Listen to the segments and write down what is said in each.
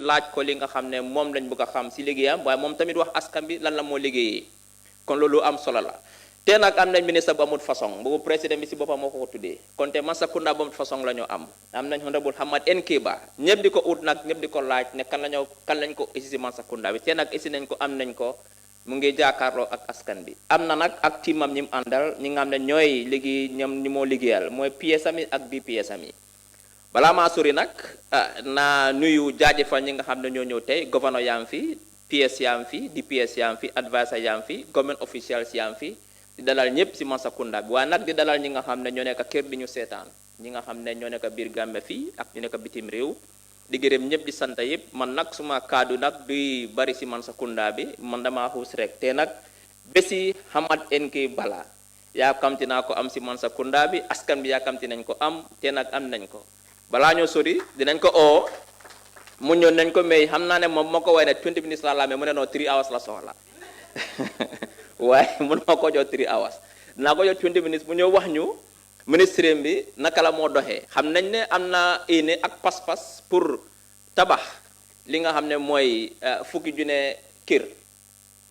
laaj ko li nga xam ne moom lañ bëgg a xam si liggéeyam waaye moom tamit wax askan bi lan la moo liggéeyee kon loolu am solo la te nag am nañ ministre bu amul façon boobu président bi si boppam moo ko tuddee kon te Mansa Kunda bu amul façon la ñu am nañ honorable Hamad NK Bah ñëpp di ko ut nag ñëpp di ko laaj ne kan lañ ko isi si Mansa Kunda bi te nag isi nañ ko am nañ ko mu ngi jaakaarloo ak askan bi am na nag ak tiimam ñi mu àndal ñi nga xam ne ñooy liggéey ñoom ñi moo liggéeyal mooy PSM yi ak BPSM yi balaa maa sori nag naa nuyu jaajëfal ñi nga xam ne ñoo ñëw tey gouverneur yaa ngi fi PS yaa ngi fi DPS yaa ngi fi advisor yaa ngi fi government officials yaa ngi fi di dalal ñëpp si Mansa Kunda bi waaye nag di dalal ñi nga xam ne ñoo nekk kër di ñu seetaan ñi nga xam ne ñoo nekk biir Gambie fii ak ñu nekk bitim réew di gërëm ñëpp di sant yëpp man nag suma kaddu nag duy bari si Mansa Kunda bi man dama xuus rek te nag bési Hamad NK Bah yaakamti naa ko am si Mansa Kunda bi askan bi yaakamti nañ ko am te nag am nañ ko balaa ñoo sori dinañ ko oo mu ñëw nañ ko may xam naa ne moom moo ko way ne 20 minutes la la mais mu ne noo 3 hours la soxla waaye mun ma ko jox 3 hours dinaa ko jox 20 minutes mu ñëw wax ñu ministre bi naka la moo doxee xam nañ ne am na yéene ak pas-pas pour tabax li nga xam ne mooy fukki junne kër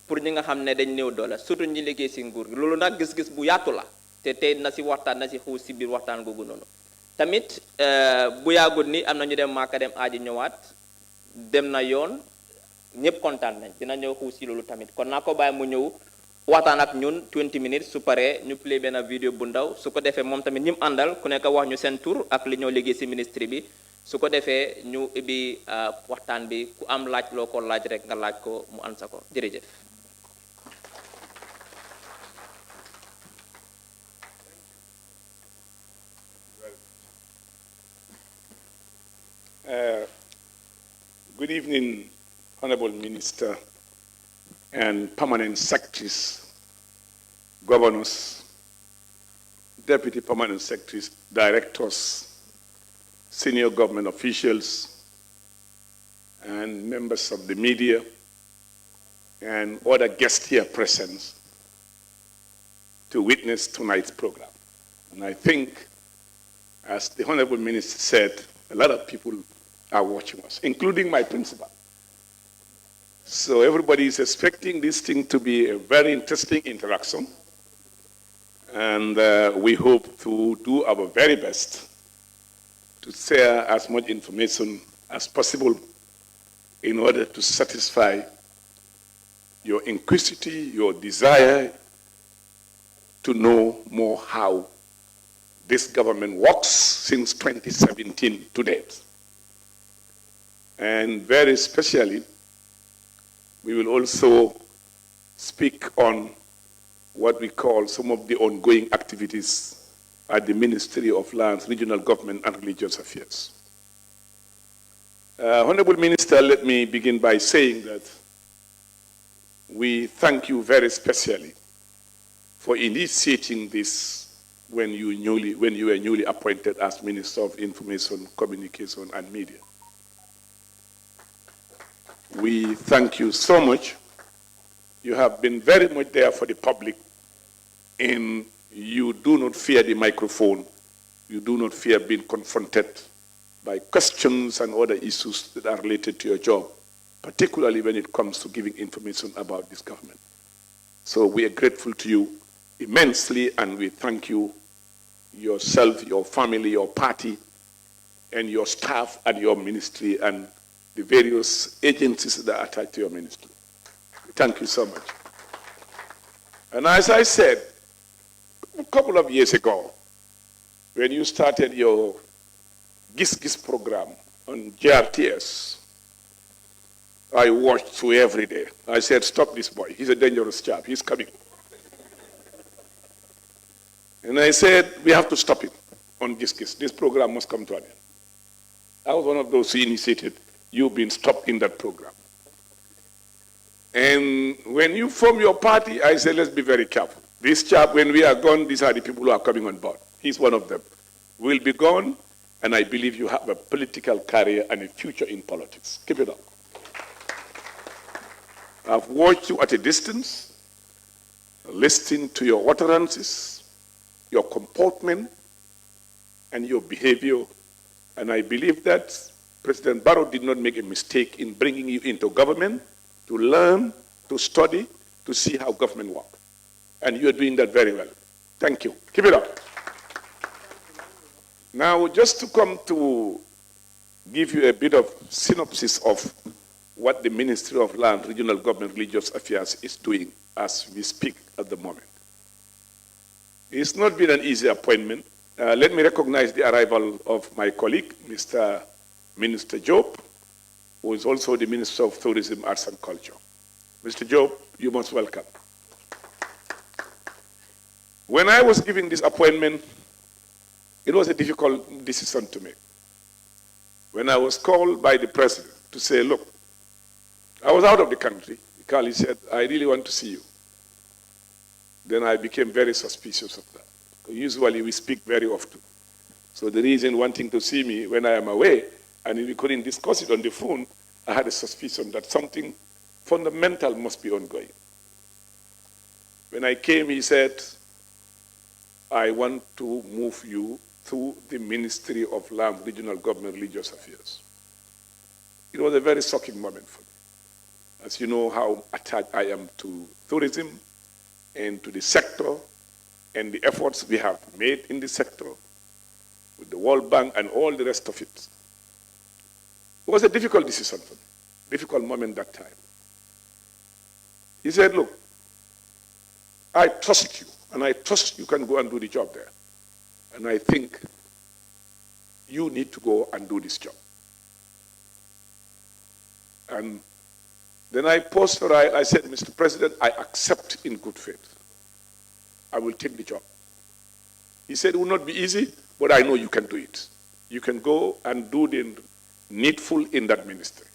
pour ñi nga xam ne dañ néew doole surtout ñi liggéey si nguur gi loolu nag gis-gis bu yaatu la te tey na si waxtaan na si xuus si biir waxtaan googu noonu tamit bu yàggul ni am na ñu dem Màkka dem aji ñëwaat dem na yoon ñëpp kontaan nañ dina ñëw xuus si loolu tamit kon naa ko bàyyi mu ñëw waxtaan ak ñun 20 minutes su paree ñu play benn vidéo bu ndaw su ko defee moom tamit ñi mu àndal ku nekk wax ñu seen tur ak li ñoo liggéey si ministre bi su ko defee ñu ubbi waxtaan bi ku am laaj loo ko laaj rek nga laaj ko mu ansa ko jërëjëf. Good evening, Honorable Minister and Permanent Secretaries, Governors, Deputy Permanent Secretaries, Directors, Senior Government Officials, and members of the media, and other guests here present to witness tonight's program. And I think, as the Honorable Minister said, a lot of people are watching us, including my principal. So everybody is expecting this thing to be a very interesting interaction. And we hope to do our very best to share as much information as possible in order to satisfy your inquisity, your desire to know more how this government works since 2017 to date. And very especially, we will also speak on what we call some of the ongoing activities at the Ministry of Lands, Regional Government and Religious Affairs. Honorable Minister, let me begin by saying that we thank you very specially for initiating this when you were newly appointed as Minister of Information, Communication and Media. We thank you so much. You have been very much there for the public, and you do not fear the microphone. You do not fear being confronted by questions and other issues that are related to your job, particularly when it comes to giving information about this government. So we are grateful to you immensely, and we thank you, yourself, your family, your party, and your staff at your ministry, and the various agencies that are attached to your ministry. Thank you so much. And as I said, a couple of years ago, when you started your Gis program on GRTS, I watched you every day. I said, stop this boy. He's a dangerous chap. He's coming. And I said, we have to stop him on Gis. This program must come to an end. I was one of those who initiated you being stopped in that program. And when you form your party, I said, let's be very careful. This chap, when we are gone, these are the people who are coming on board. He's one of them. We'll be gone, and I believe you have a political career and a future in politics. Keep it up. I've watched you at a distance, listening to your utterances, your comportment, and your behavior, and I believe that President Barrow did not make a mistake in bringing you into government to learn, to study, to see how government works. And you are doing that very well. Thank you. Keep it up. Now, just to come to give you a bit of synopsis of what the Ministry of Land, Regional Government, Religious Affairs is doing as we speak at the moment. It's not been an easy appointment. Let me recognize the arrival of my colleague, Mr. Minister Job, who is also the Minister of Tourism, Arts and Culture. Mr. Job, you're most welcome. When I was given this appointment, it was a difficult decision to make. When I was called by the president to say, look, I was out of the country. He said, I really want to see you. Then I became very suspicious of that. Usually we speak very often. So the reason wanting to see me when I am away, and we couldn't discuss it on the phone, I had a suspicion that something fundamental must be ongoing. When I came, he said, I want to move you to the Ministry of Land, Regional Government, Religious Affairs. It was a very shocking moment for me. As you know how attached I am to tourism and to the sector and the efforts we have made in the sector with the World Bank and all the rest of it. It was a difficult decision for me, difficult moment that time. He said, look, I trust you, and I trust you can go and do the job there. And I think you need to go and do this job. And then I paused for I said, Mr. President, I accept in good faith. I will take the job. He said, it will not be easy, but I know you can do it. You can go and do the needful in that ministry.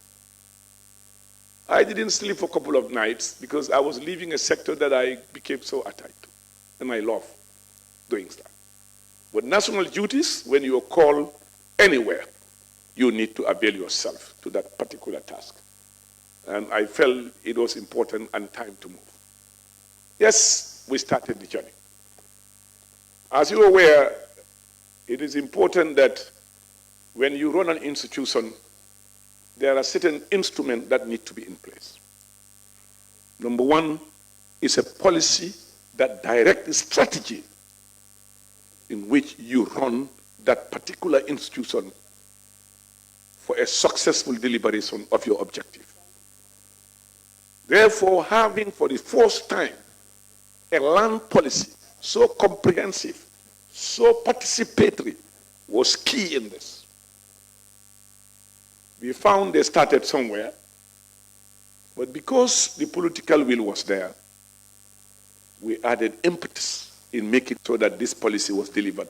I didn't sleep for a couple of nights because I was leaving a sector that I became so attached to, and I love doing that. But national duties, when you are called anywhere, you need to avail yourself to that particular task. And I felt it was important and time to move. Yes, we started the journey. As you are aware, it is important that when you run an institution, there are certain instruments that need to be in place. Number one is a policy that directs the strategy in which you run that particular institution for a successful deliberation of your objective. Therefore, having for the first time a land policy so comprehensive, so participatory, was key in this. We found they started somewhere, but because the political will was there, we added impetus in making sure that this policy was delivered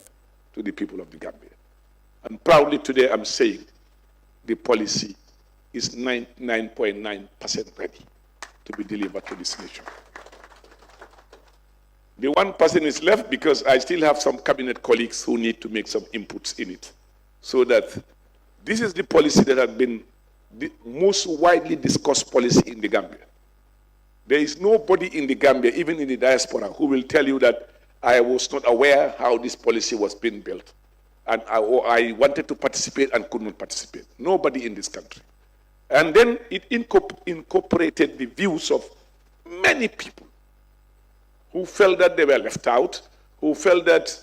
to the people of the Gambia. And proudly today I'm saying the policy is 99.9% ready to be delivered to this nation. The 1% is left because I still have some cabinet colleagues who need to make some inputs in it, so that this is the policy that has been the most widely discussed policy in the Gambia. There is nobody in the Gambia, even in the diaspora, who will tell you that I was not aware how this policy was being built, and I wanted to participate and could not participate. Nobody in this country. And then it incorporated the views of many people who felt that they were left out, who felt that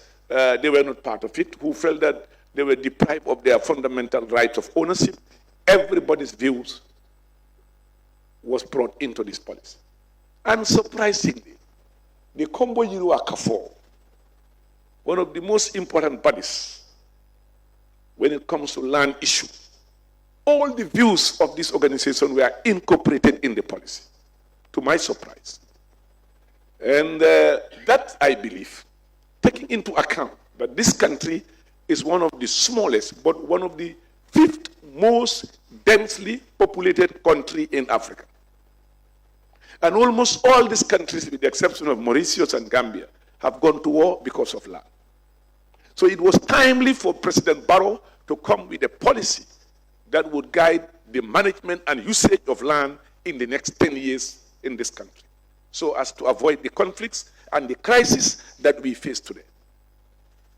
they were not part of it, who felt that they were deprived of their fundamental rights of ownership. Everybody's views was brought into this policy. And surprisingly, the Combo Yirua Kafo, one of the most important bodies when it comes to land issue, all the views of this organization were incorporated in the policy, to my surprise. And that, I believe, taking into account that this country is one of the smallest, but one of the 5th most densely populated country in Africa. And almost all these countries, with the exception of Mauritius and Gambia, have gone to war because of land. So it was timely for President Barrow to come with a policy that would guide the management and usage of land in the next 10 years in this country, so as to avoid the conflicts and the crisis that we face today.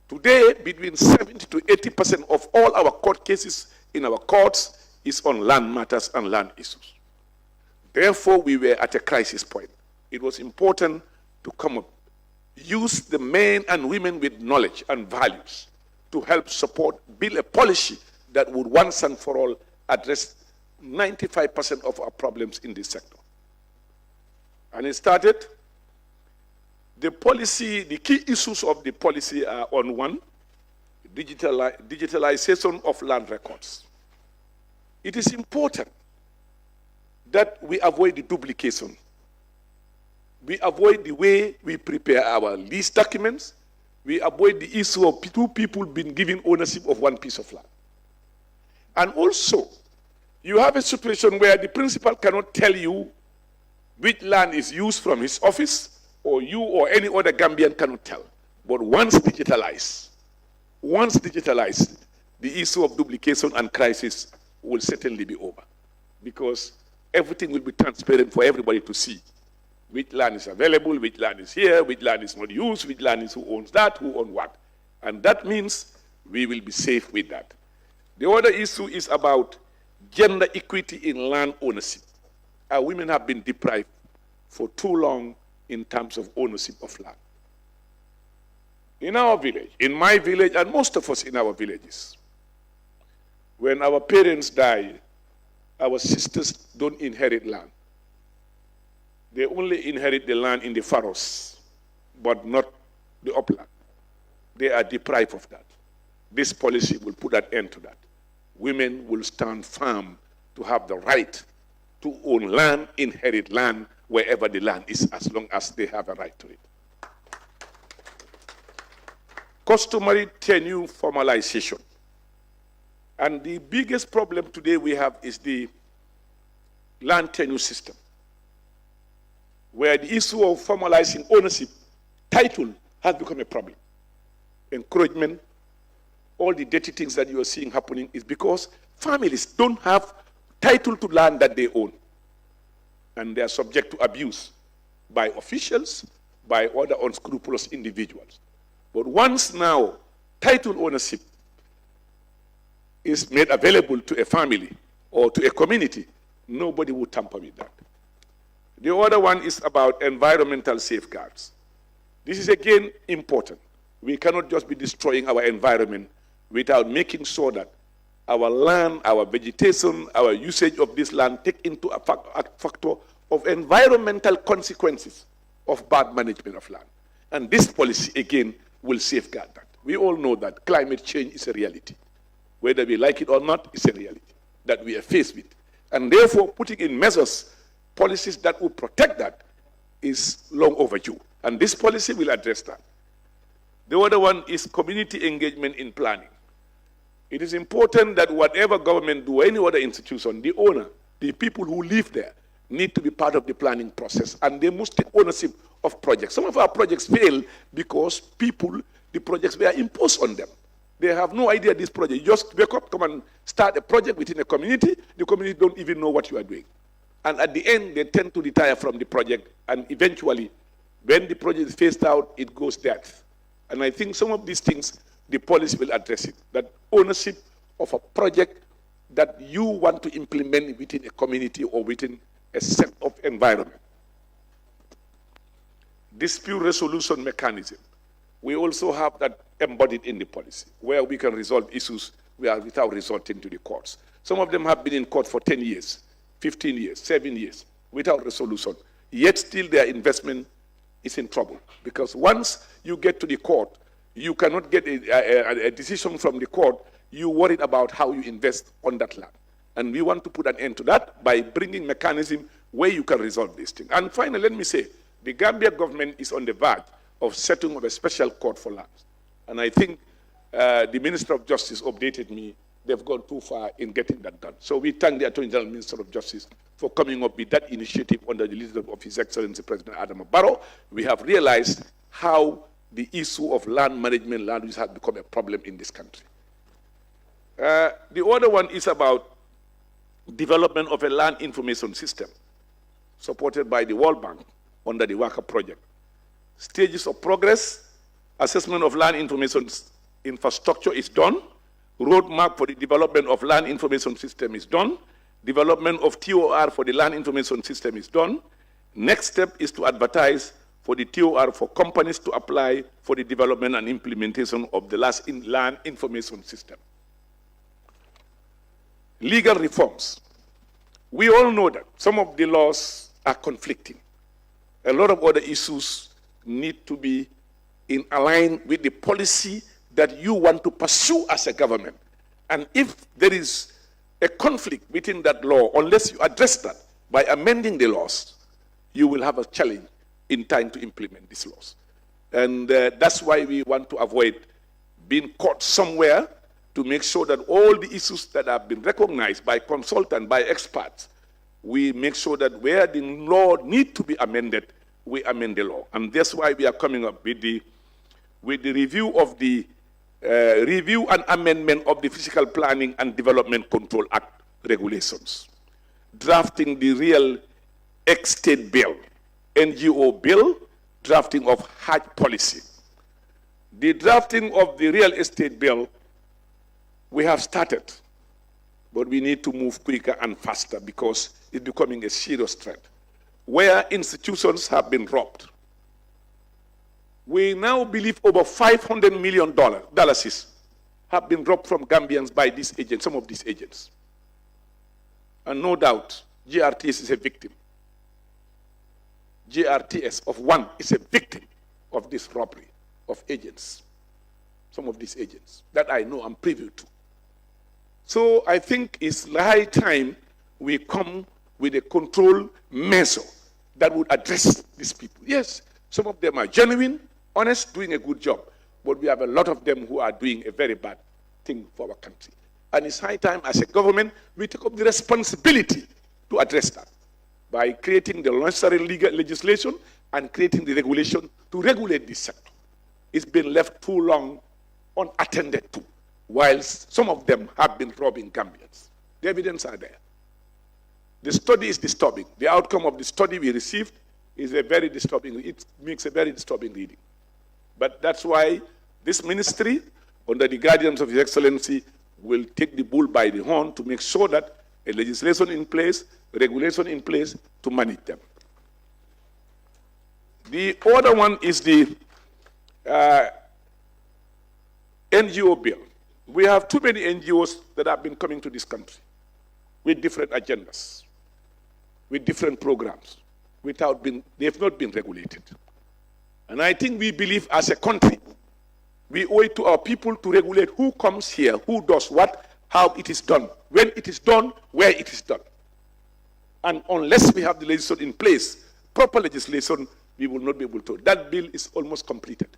Today, between 70 to 80% of all our court cases in our courts is on land matters and land issues. Therefore, we were at a crisis point. It was important to come up, use the men and women with knowledge and values to help support, build a policy that would once and for all address 95% of our problems in this sector. And it started, the policy, the key issues of the policy are on one, digitalization of land records. It is important that we avoid the duplication. We avoid the way we prepare our lease documents. We avoid the issue of two people being given ownership of one piece of land. And also, you have a situation where the principal cannot tell you which land is used from his office, or you or any other Gambian cannot tell. But once digitalized, the issue of duplication and crisis will certainly be over, because everything will be transparent for everybody to see. Which land is available, which land is here, which land is not used, which land is who owns that, who owns what. And that means we will be safe with that. The other issue is about gender equity in land ownership. Our women have been deprived for too long in terms of ownership of land. In our village, in my village, and most of us in our villages, when our parents die, our sisters don't inherit land. They only inherit the land in the furrows, but not the upland. They are deprived of that. This policy will put an end to that. Women will stand firm to have the right to own land, inherit land, wherever the land is, as long as they have a right to it. Customary tenure formalization. And the biggest problem today we have is the land tenure system, where the issue of formalizing ownership, title, has become a problem. Encouragement, all the dirty things that you are seeing happening is because families don't have title to land that they own. And they are subject to abuse by officials, by other unscrupulous individuals. But once now title ownership is made available to a family or to a community, nobody will tamper with that. The other one is about environmental safeguards. This is again important. We cannot just be destroying our environment without making sure that our land, our vegetation, our usage of this land take into a factor of environmental consequences of bad management of land. And this policy, again, will safeguard that. We all know that climate change is a reality. Whether we like it or not, it's a reality that we are faced with. And therefore, putting in measures, policies that will protect that is long overdue. And this policy will address that. The other one is community engagement in planning. It is important that whatever government do, any other institution, the owner, the people who live there, need to be part of the planning process, and they must take ownership of projects. Some of our projects fail because the projects were imposed on them. They have no idea this project. You just wake up, come and start a project within a community. The community don't even know what you are doing. And at the end, they tend to retire from the project, and eventually, when the project is phased out, it goes dead. And I think some of these things, the policy will address it, that ownership of a project that you want to implement within a community or within a set of environment. Dispute resolution mechanism. We also have that embodied in the policy, where we can resolve issues without resorting to the courts. Some of them have been in court for 10 years, 15 years, 7 years, without resolution. Yet still their investment is in trouble. Because once you get to the court, you cannot get a decision from the court. You're worried about how you invest on that land. And we want to put an end to that by bringing mechanism where you can resolve this thing. And finally, let me say, the Gambia government is on the verge of setting up a special court for lands. And I think the Minister of Justice updated me. They've gone too far in getting that done. So we thank the Attorney General, Minister of Justice, for coming up with that initiative under the leadership of His Excellency President Adam Barrow. We have realized how the issue of land management, land use has become a problem in this country. The other one is about development of a land information system supported by the World Bank under the Waka project. Stages of progress, assessment of land information infrastructure is done. roadmap for the development of land information system is done. Development of TOR for the land information system is done. Next step is to advertise for the TOR for companies to apply for the development and implementation of the land information system. Legal reforms. We all know that some of the laws are conflicting. A lot of other issues need to be in line with the policy that you want to pursue as a government. And if there is a conflict within that law, unless you address that by amending the laws, you will have a challenge in time to implement these laws. And that's why we want to avoid being caught somewhere, to make sure that all the issues that have been recognized by consultants, by experts, we make sure that where the law needs to be amended, we amend the law. And that's why we are coming up with the review of the review and amendment of the Physical Planning and Development Control Act regulations, drafting the real estate bill, NGO bill, drafting of Hajj policy. The drafting of the real estate bill, we have started, but we need to move quicker and faster because it's becoming a serious threat. Where institutions have been robbed, we now believe over $500 million have been robbed from Gambians by these agents, some of these agents. And no doubt, GRTS is a victim. GRTS of one is a victim of this robbery of agents, some of these agents that I know I'm privy to. So I think it's high time we come with a control measure that would address these people. Yes, some of them are genuine, honest, doing a good job, but we have a lot of them who are doing a very bad thing for our country. And it's high time as a government we take up the responsibility to address that by creating the necessary legal legislation and creating the regulation to regulate this sector. It's been left too long unattended to, whilst some of them have been robbing Gambians. The evidence are there. The study is disturbing. The outcome of the study we received is a very disturbing, it makes a very disturbing reading. But that's why this ministry, under the guidance of His Excellency, will take the bull by the horn to make sure that a legislation in place, regulation in place to manage them. The other one is the NGO bill. We have too many NGOs that have been coming to this country with different agendas, with different programs, they have not been regulated. And I think we believe as a country, we owe it to our people to regulate who comes here, who does what, how it is done, when it is done, where it is done. And unless we have the legislation in place, proper legislation, we will not be able to. That bill is almost completed.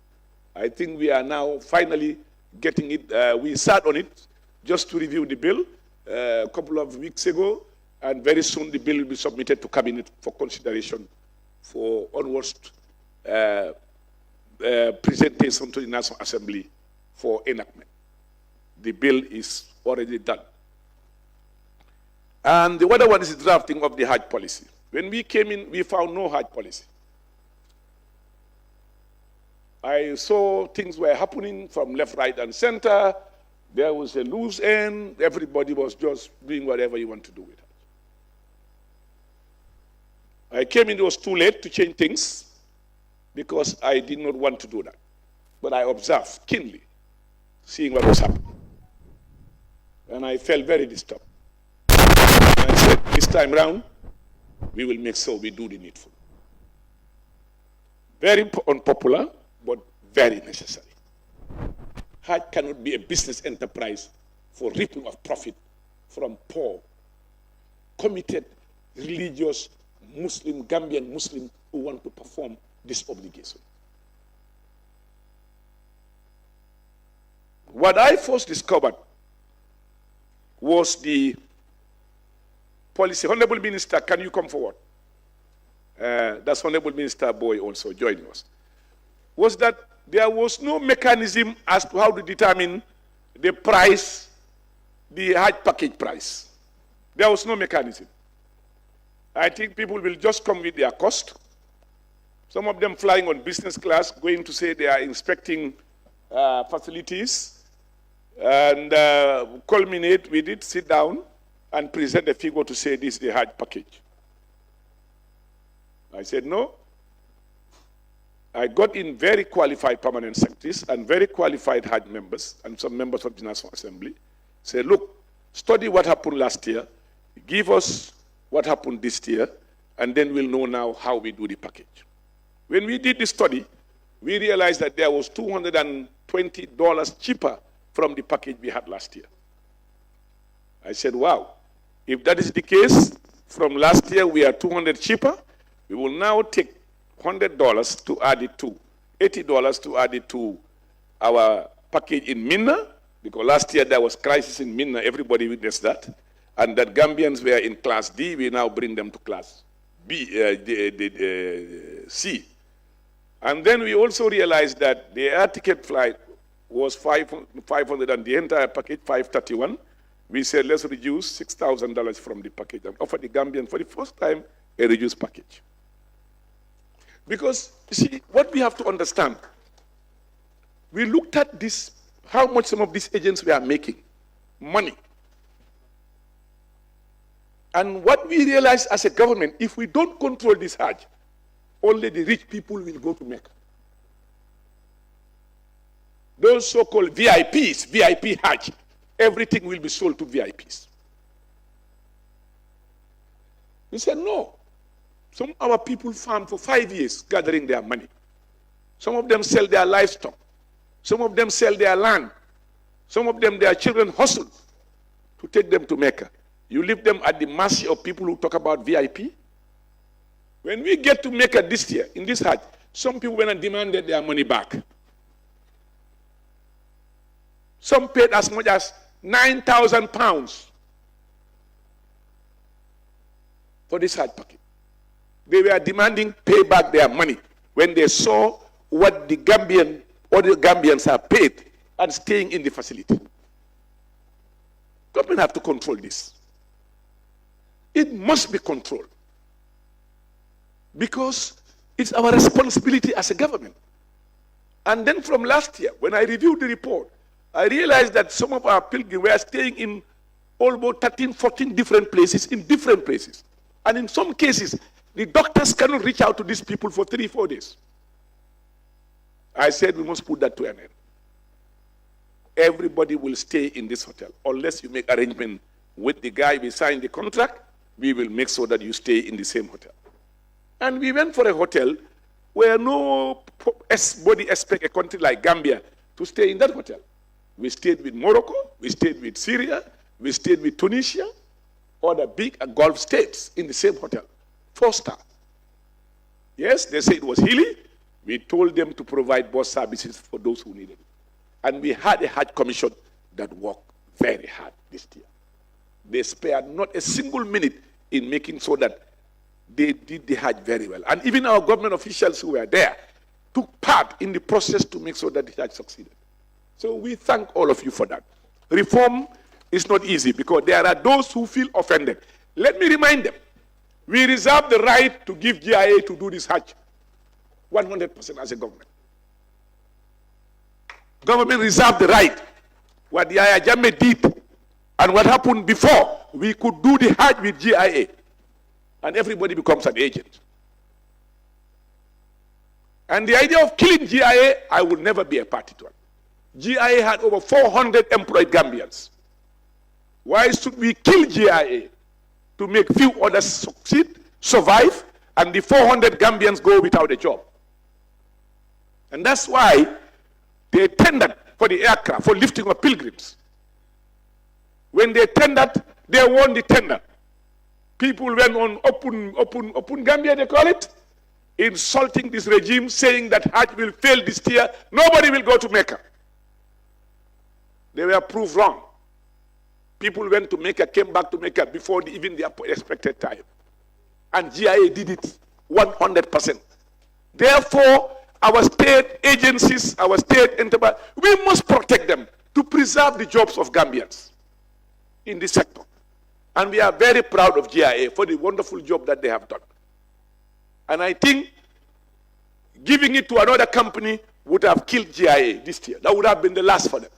I think we are now finally getting it. We sat on it just to review the bill a couple of weeks ago, and very soon the bill will be submitted to Cabinet for consideration for onwards presentation to the National Assembly for enactment. The bill is already done. And the other one is the drafting of the Hajj policy. When we came in, we found no Hajj policy. I saw things were happening from left, right, and center. There was a loose end. Everybody was just doing whatever you want to do with it. I came in, it was too late to change things because I did not want to do that. But I observed keenly, seeing what was happening. And I felt very disturbed. And I said, this time round, we will make sure we do the needful. Very unpopular, but very necessary. Hajj cannot be a business enterprise for reaping of profit from poor, committed, religious, Muslim, Gambian Muslim who want to perform this obligation. What I first discovered was the policy. Honorable Minister, can you come forward? That's Honorable Minister Boy also joining us. Was that there was no mechanism as to how to determine the price, the Hajj package price. There was no mechanism. I think people will just come with their cost. Some of them flying on business class, going to say they are inspecting facilities. and culminate with it, sit down, and present a figure to say this is the Hajj package. I said no. I got in very qualified permanent secretaries and very qualified Hajj members and some members of the National Assembly. Say, look, study what happened last year, give us what happened this year, and then we'll know now how we do the package. When we did the study, we realized that there was $220 cheaper from the package we had last year. I said, wow, if that is the case, from last year we are $200 cheaper, we will now take $100 to add it to, $80 to add it to our package in Minna, because last year there was crisis in Minna, everybody witnessed that, and that Gambians were in class D, we now bring them to class B, C. And then we also realized that the air ticket flight was 500 and the entire package, 531. We said, let's reduce $6,000 from the package and offer the Gambian for the first time a reduced package. Because, you see, what we have to understand, we looked at this, how much some of these agents were making, money. And what we realized as a government, if we don't control this Hajj, only the rich people will go to Mecca. Those so-called VIPs, VIP Hajj, everything will be sold to VIPs. We said, no. Some of our people farm for 5 years gathering their money. Some of them sell their livestock. Some of them sell their land. Some of them, their children hustle to take them to Mecca. You leave them at the mercy of people who talk about VIP. When we get to Mecca this year, in this Hajj, some people went and demanded their money back. Some paid as much as £9,000 for this Hajj package. They were demanding pay back their money when they saw what the Gambians are paid and staying in the facility. Government have to control this. It must be controlled. Because it's our responsibility as a government. And then from last year, when I reviewed the report, I realized that some of our pilgrims were staying in almost 13, 14 different places, in different places. And in some cases, the doctors cannot reach out to these people for 3, 4 days. I said we must put that to an end. Everybody will stay in this hotel. Unless you make arrangement with the guy we signed the contract, we will make sure that you stay in the same hotel. And we went for a hotel where nobody expect a country like Gambia to stay in that hotel. We stayed with Morocco, we stayed with Syria, we stayed with Tunisia, other big Gulf states in the same hotel. 4-star. Yes, they said it was hilly. We told them to provide bus services for those who needed it. And we had a Hajj commission that worked very hard this year. They spared not a single minute in making sure that they did the Hajj very well. And even our government officials who were there took part in the process to make sure that the Hajj succeeded. So we thank all of you for that. Reform is not easy because there are those who feel offended. Let me remind them, we reserve the right to give GIA to do this Hajj 100% as a government. Government reserved the right. What the Yahya Jammeh did and what happened before, we could do the Hajj with GIA and everybody becomes an agent. And the idea of killing GIA, I will never be a party to it. GIA had over 400 employed Gambians. Why should we kill GIA to make few others succeed, survive, and the 400 Gambians go without a job? And that's why they tendered for the aircraft, for lifting of pilgrims. When they tendered, they won the tender. People went on open Gambia, they call it, insulting this regime, saying that Hajj will fail this year. Nobody will go to Mecca. They were proved wrong. People went to Mecca, came back to Mecca before even the expected time. And GIA did it 100%. Therefore, our state agencies, our state enterprise, we must protect them to preserve the jobs of Gambians in this sector. And we are very proud of GIA for the wonderful job that they have done. And I think giving it to another company would have killed GIA this year. That would have been the last for them.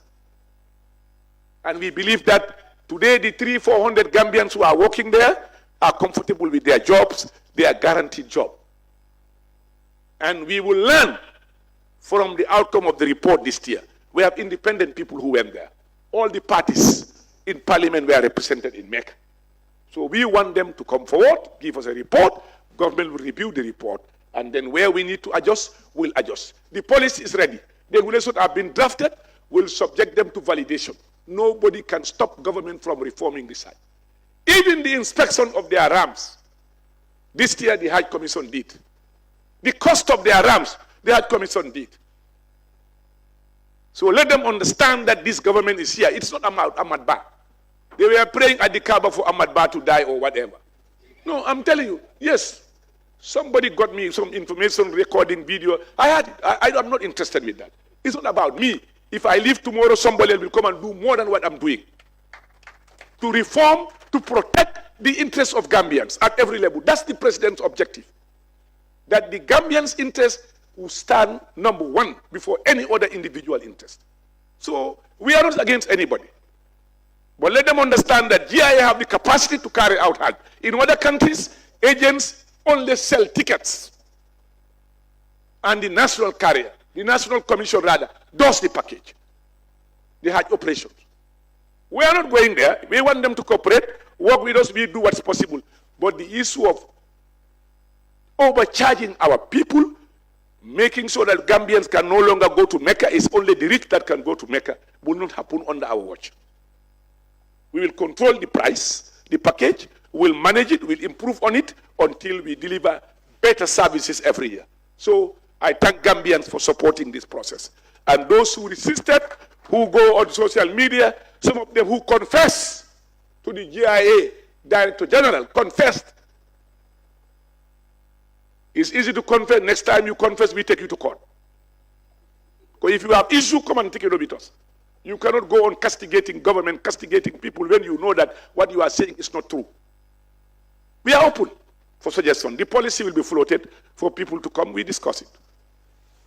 And we believe that today the 300-400 Gambians who are working there are comfortable with their jobs. They are guaranteed job. And we will learn from the outcome of the report this year. We have independent people who went there. All the parties in parliament were represented in Mecca. So we want them to come forward, give us a report. Government will review the report. And then where we need to adjust, we'll adjust. The policy is ready. The regulations have been drafted. We'll subject them to validation. Nobody can stop government from reforming this site. Even the inspection of their rams, this year the Hajj Commission did. The cost of their rams, the Hajj Commission did. So let them understand that this government is here. It's not Ahmad Ba. They were praying at the Kaaba for Ahmad Ba to die or whatever. No, I'm telling you, yes. Somebody got me some information, recording video. I had it. I'm not interested with that. It's not about me. If I leave tomorrow, somebody else will come and do more than what I'm doing. To reform, to protect the interests of Gambians at every level. That's the president's objective. That the Gambians' interest will stand number one before any other individual interest. So we are not against anybody. But let them understand that GIA have the capacity to carry out Hajj. In other countries, agents only sell tickets. And the national carrier, the national commission rather, does the package. The Hajj operations. We are not going there. We want them to cooperate, work with us, we do what's possible. But the issue of overcharging our people, making sure that Gambians can no longer go to Mecca, is only the rich that can go to Mecca, will not happen under our watch. We will control the price, the package, we'll manage it, we'll improve on it until we deliver better services every year. So I thank Gambians for supporting this process. And those who resisted, who go on social media, some of them who confess to the GIA Director General, confessed. It's easy to confess. Next time you confess, we take you to court. Because if you have issue, come and take it up with us. You cannot go on castigating government, castigating people when you know that what you are saying is not true. We are open for suggestion. The policy will be floated for people to come. We discuss it.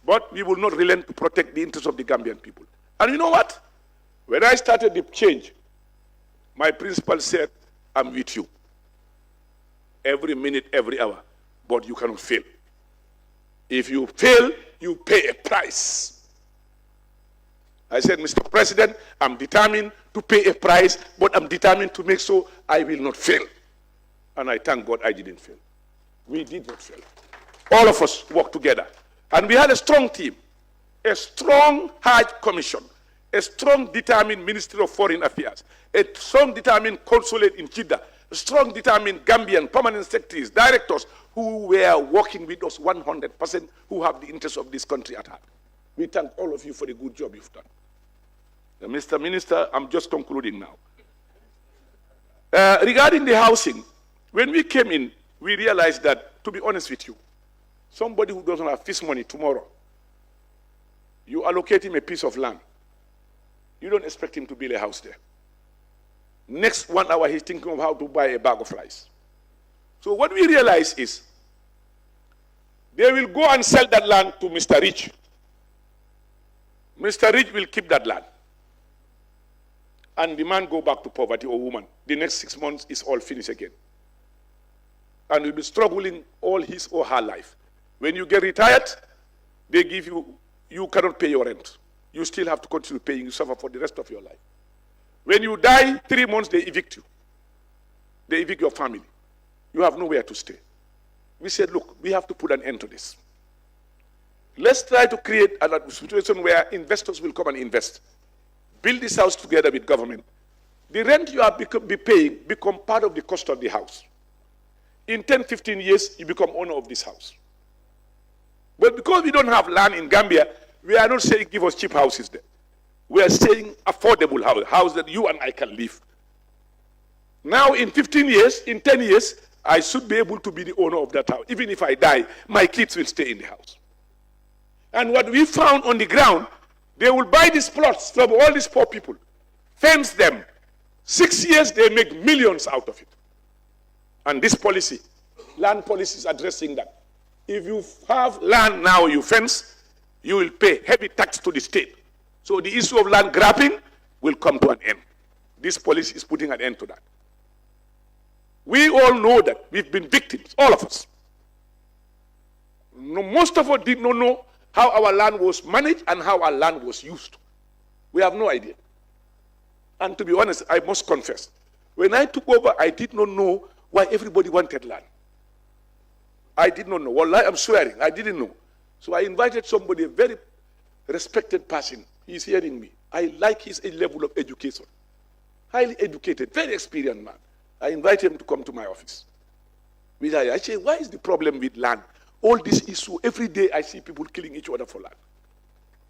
But we will not relent to protect the interests of the Gambian people. And you know what? When I started the change, my principal said, I'm with you. Every minute, every hour. But you cannot fail. If you fail, you pay a price. I said, Mr. President, I'm determined to pay a price, but I'm determined to make sure I will not fail. And I thank God I didn't fail. We did not fail. All of us worked together. And we had a strong team, a strong Hajj Commission, a strong, determined Ministry of Foreign Affairs, a strong, determined consulate in Jeddah, a strong, determined Gambian permanent secretaries, directors who were working with us 100%, who have the interests of this country at heart. We thank all of you for the good job you've done. Mr. Minister, I'm just concluding now. Regarding the housing, when we came in, we realized that, to be honest with you, somebody who doesn't have fish money tomorrow, you allocate him a piece of land. You don't expect him to build a house there. Next 1 hour, he's thinking of how to buy a bag of rice. So what we realize is, they will go and sell that land to Mr. Rich. Mr. Rich will keep that land. And the man go back to poverty, or woman. The next 6 months is all finished again. And will be struggling all his or her life. When you get retired, they give you, you cannot pay your rent. You still have to continue paying, you suffer for the rest of your life. When you die, 3 months, they evict you. They evict your family. You have nowhere to stay. We said, look, we have to put an end to this. Let's try to create a situation where investors will come and invest. Build this house together with government. The rent you are be paying become part of the cost of the house. In 10, 15 years, you become owner of this house. But because we don't have land in Gambia, we are not saying give us cheap houses there. We are saying affordable house that you and I can live. Now in 15 years, in 10 years, I should be able to be the owner of that house. Even if I die, my kids will stay in the house. And what we found on the ground, they will buy these plots from all these poor people, fence them. 6 years, they make millions out of it. And this policy, land policy, is addressing that. If you have land now you fence, you will pay heavy tax to the state. So the issue of land grabbing will come to an end. this policy is putting an end to that. We all know that we've been victims, all of us. No, most of us did not know how our land was managed and how our land was used. We have no idea. And to be honest, I must confess, when I took over, I did not know why everybody wanted land. I did not know. Wallahi, I'm swearing, I didn't know. So I invited somebody, a very respected person. He's hearing me. I like his level of education. Highly educated, very experienced man. I invited him to come to my office. I say, why is the problem with land? All this issue, every day I see people killing each other for land.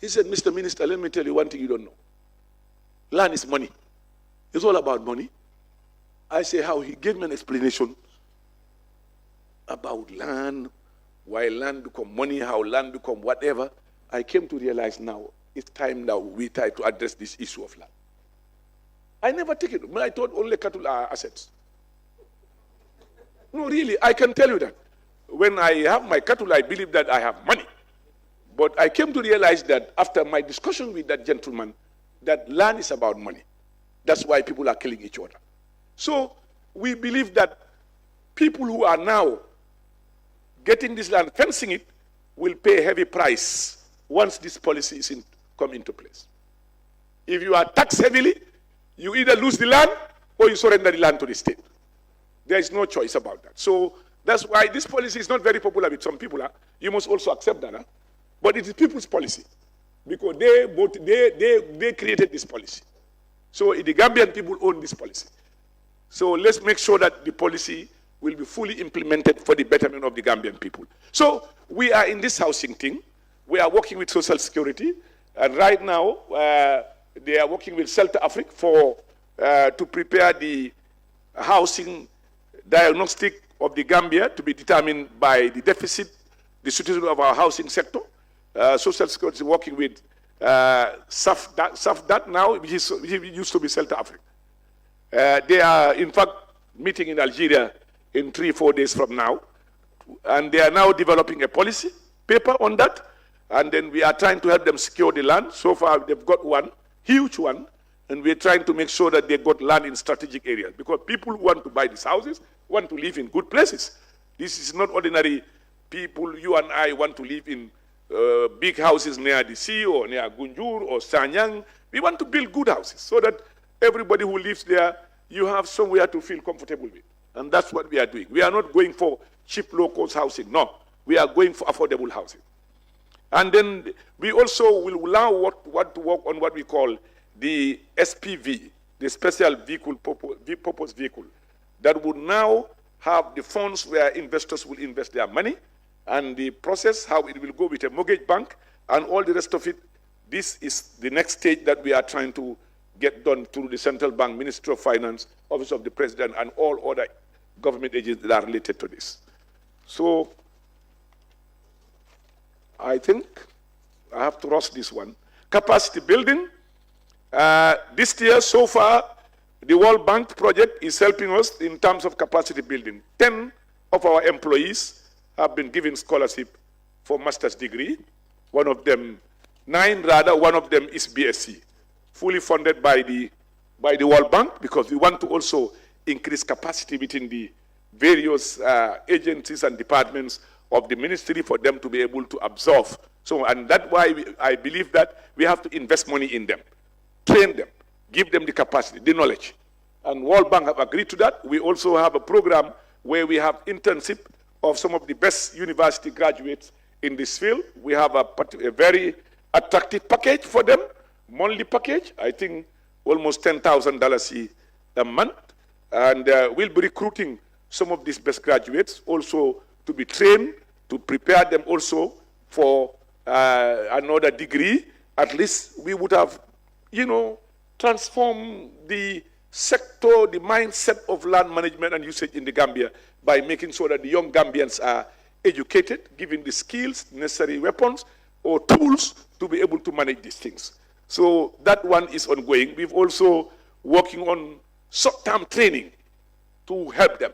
He said, Mr. Minister, let me tell you one thing you don't know. Land is money. It's all about money. I say how? He gave me an explanation about land, why land become money, how land become whatever. I came to realize now, it's time now we try to address this issue of land. I never take it. I thought only cattle are assets. No, really, I can tell you that. When I have my cattle, I believe that I have money. But I came to realize that after my discussion with that gentleman, that land is about money. That's why people are killing each other. So we believe that people who are now getting this land, fencing it, will pay a heavy price once this policy is come into place. If you are taxed heavily, you either lose the land or you surrender the land to the state. There is no choice about that. So that's why this policy is not very popular with some people. You must also accept that. But it is people's policy because they created this policy. So the Gambian people own this policy. So let's make sure that the policy will be fully implemented for the betterment of the Gambian people. So we are in this housing thing. We are working with Social Security. And right now, they are working with Celta Africa to prepare the housing diagnostic of the Gambia to be determined by the deficit, the situation of our housing sector. Social Security is working with SAFDAT now, which used to be Celta Africa. They are, in fact, meeting in Algeria in 3-4 days from now. And they are now developing a policy paper on that. And then we are trying to help them secure the land. So far, they've got one, huge one. And we're trying to make sure that they got land in strategic areas. Because people who want to buy these houses want to live in good places. This is not ordinary people. You and I want to live in big houses near the sea or near Gunjur or Sanyang. We want to build good houses so that everybody who lives there, you have somewhere to feel comfortable with. And that's what we are doing. We are not going for cheap, low-cost housing. No, we are going for affordable housing. And then we also will now want to work on what we call the SPV, the Special Vehicle Purpose Vehicle, that would now have the funds where investors will invest their money, and the process, how it will go with a mortgage bank, and all the rest of it. This is the next stage that we are trying to get done through the Central Bank, Ministry of Finance, Office of the President, and all other government agencies that are related to this. So I think I have to rush this one. Capacity building. This year, so far, the World Bank project is helping us in terms of capacity building. 10 of our employees have been given scholarship for master's degree. One of them, 9 rather, one of them is BSc, fully funded by the World Bank, because we want to also increase capacity within the various agencies and departments of the ministry for them to be able to absorb. So, and that's why I believe that we have to invest money in them, train them, give them the capacity, the knowledge. And World Bank have agreed to that. We also have a program where we have internship of some of the best university graduates in this field. We have a very attractive package for them, monthly package, I think almost $10,000 a month. And we'll be recruiting some of these best graduates also to be trained, to prepare them also for another degree. At least we would have, transformed the sector, the mindset of land management and usage in the Gambia by making sure that the young Gambians are educated, given the skills, necessary weapons or tools to be able to manage these things. So that one is ongoing. We've also working on short-term training to help them,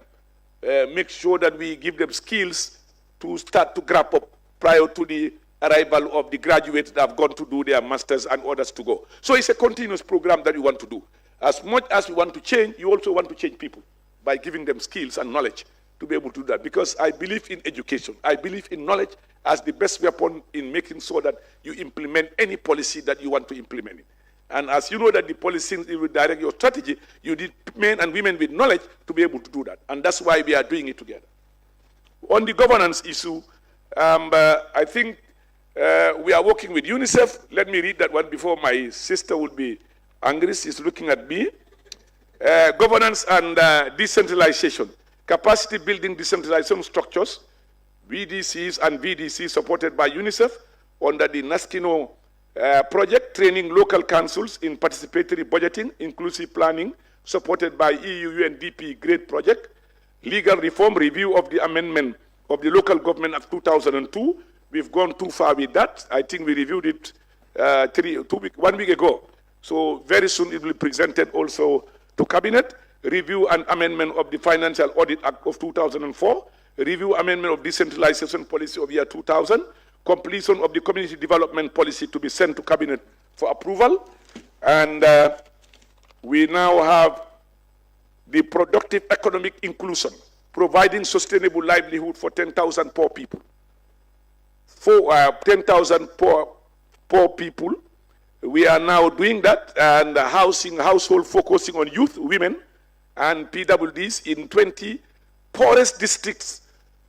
make sure that we give them skills to start to grab up prior to the arrival of the graduates that have gone to do their masters and others to go. So it's a continuous program that we want to do. As much as we want to change, you also want to change people by giving them skills and knowledge to be able to do that. Because I believe in education. I believe in knowledge as the best weapon in making sure that you implement any policy that you want to implement. And as you know that the policy will direct your strategy, you need men and women with knowledge to be able to do that. And that's why we are doing it together. On the governance issue, I think we are working with UNICEF. Let me read that one before my sister would be angry. She's looking at me. Governance and decentralization. Capacity building decentralization structures, VDCs and VDCs supported by UNICEF under the Naskino project, training local councils in participatory budgeting, inclusive planning, supported by EU UNDP GREAT project, legal reform, review of the amendment of the Local Government Act 2002. We've gone too far with that. I think we reviewed it 1 week ago. So very soon it will be presented also to Cabinet. Review and amendment of the Financial Audit Act of 2004, review amendment of decentralization policy of year 2000, completion of the community development policy to be sent to Cabinet for approval, and we now have the productive economic inclusion, providing sustainable livelihood for 10,000 poor people. For 10,000 poor people, we are now doing that, and household focusing on youth, women, and PWDs in 20 poorest districts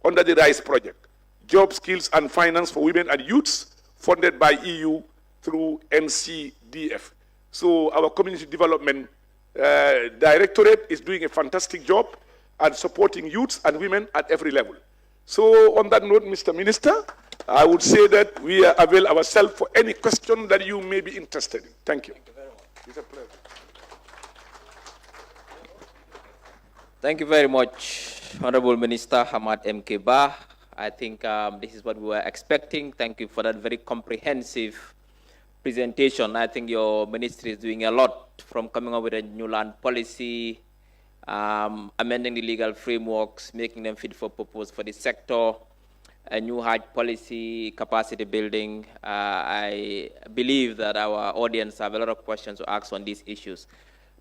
under the RISE project. Job, skills, and finance for women and youths, funded by EU through NCDF. So our community development directorate is doing a fantastic job at supporting youths and women at every level. So on that note, Mr. Minister, I would say that we avail ourselves for any question that you may be interested in. Thank you. Thank you very much. It's a pleasure. Thank you very much, Honorable Minister Hamad M. Keba. I think this is what we were expecting. Thank you for that very comprehensive presentation. I think your ministry is doing a lot, from coming up with a new land policy, amending the legal frameworks, making them fit for purpose for the sector, a new Hajj policy, capacity building. I believe that our audience have a lot of questions to ask on these issues.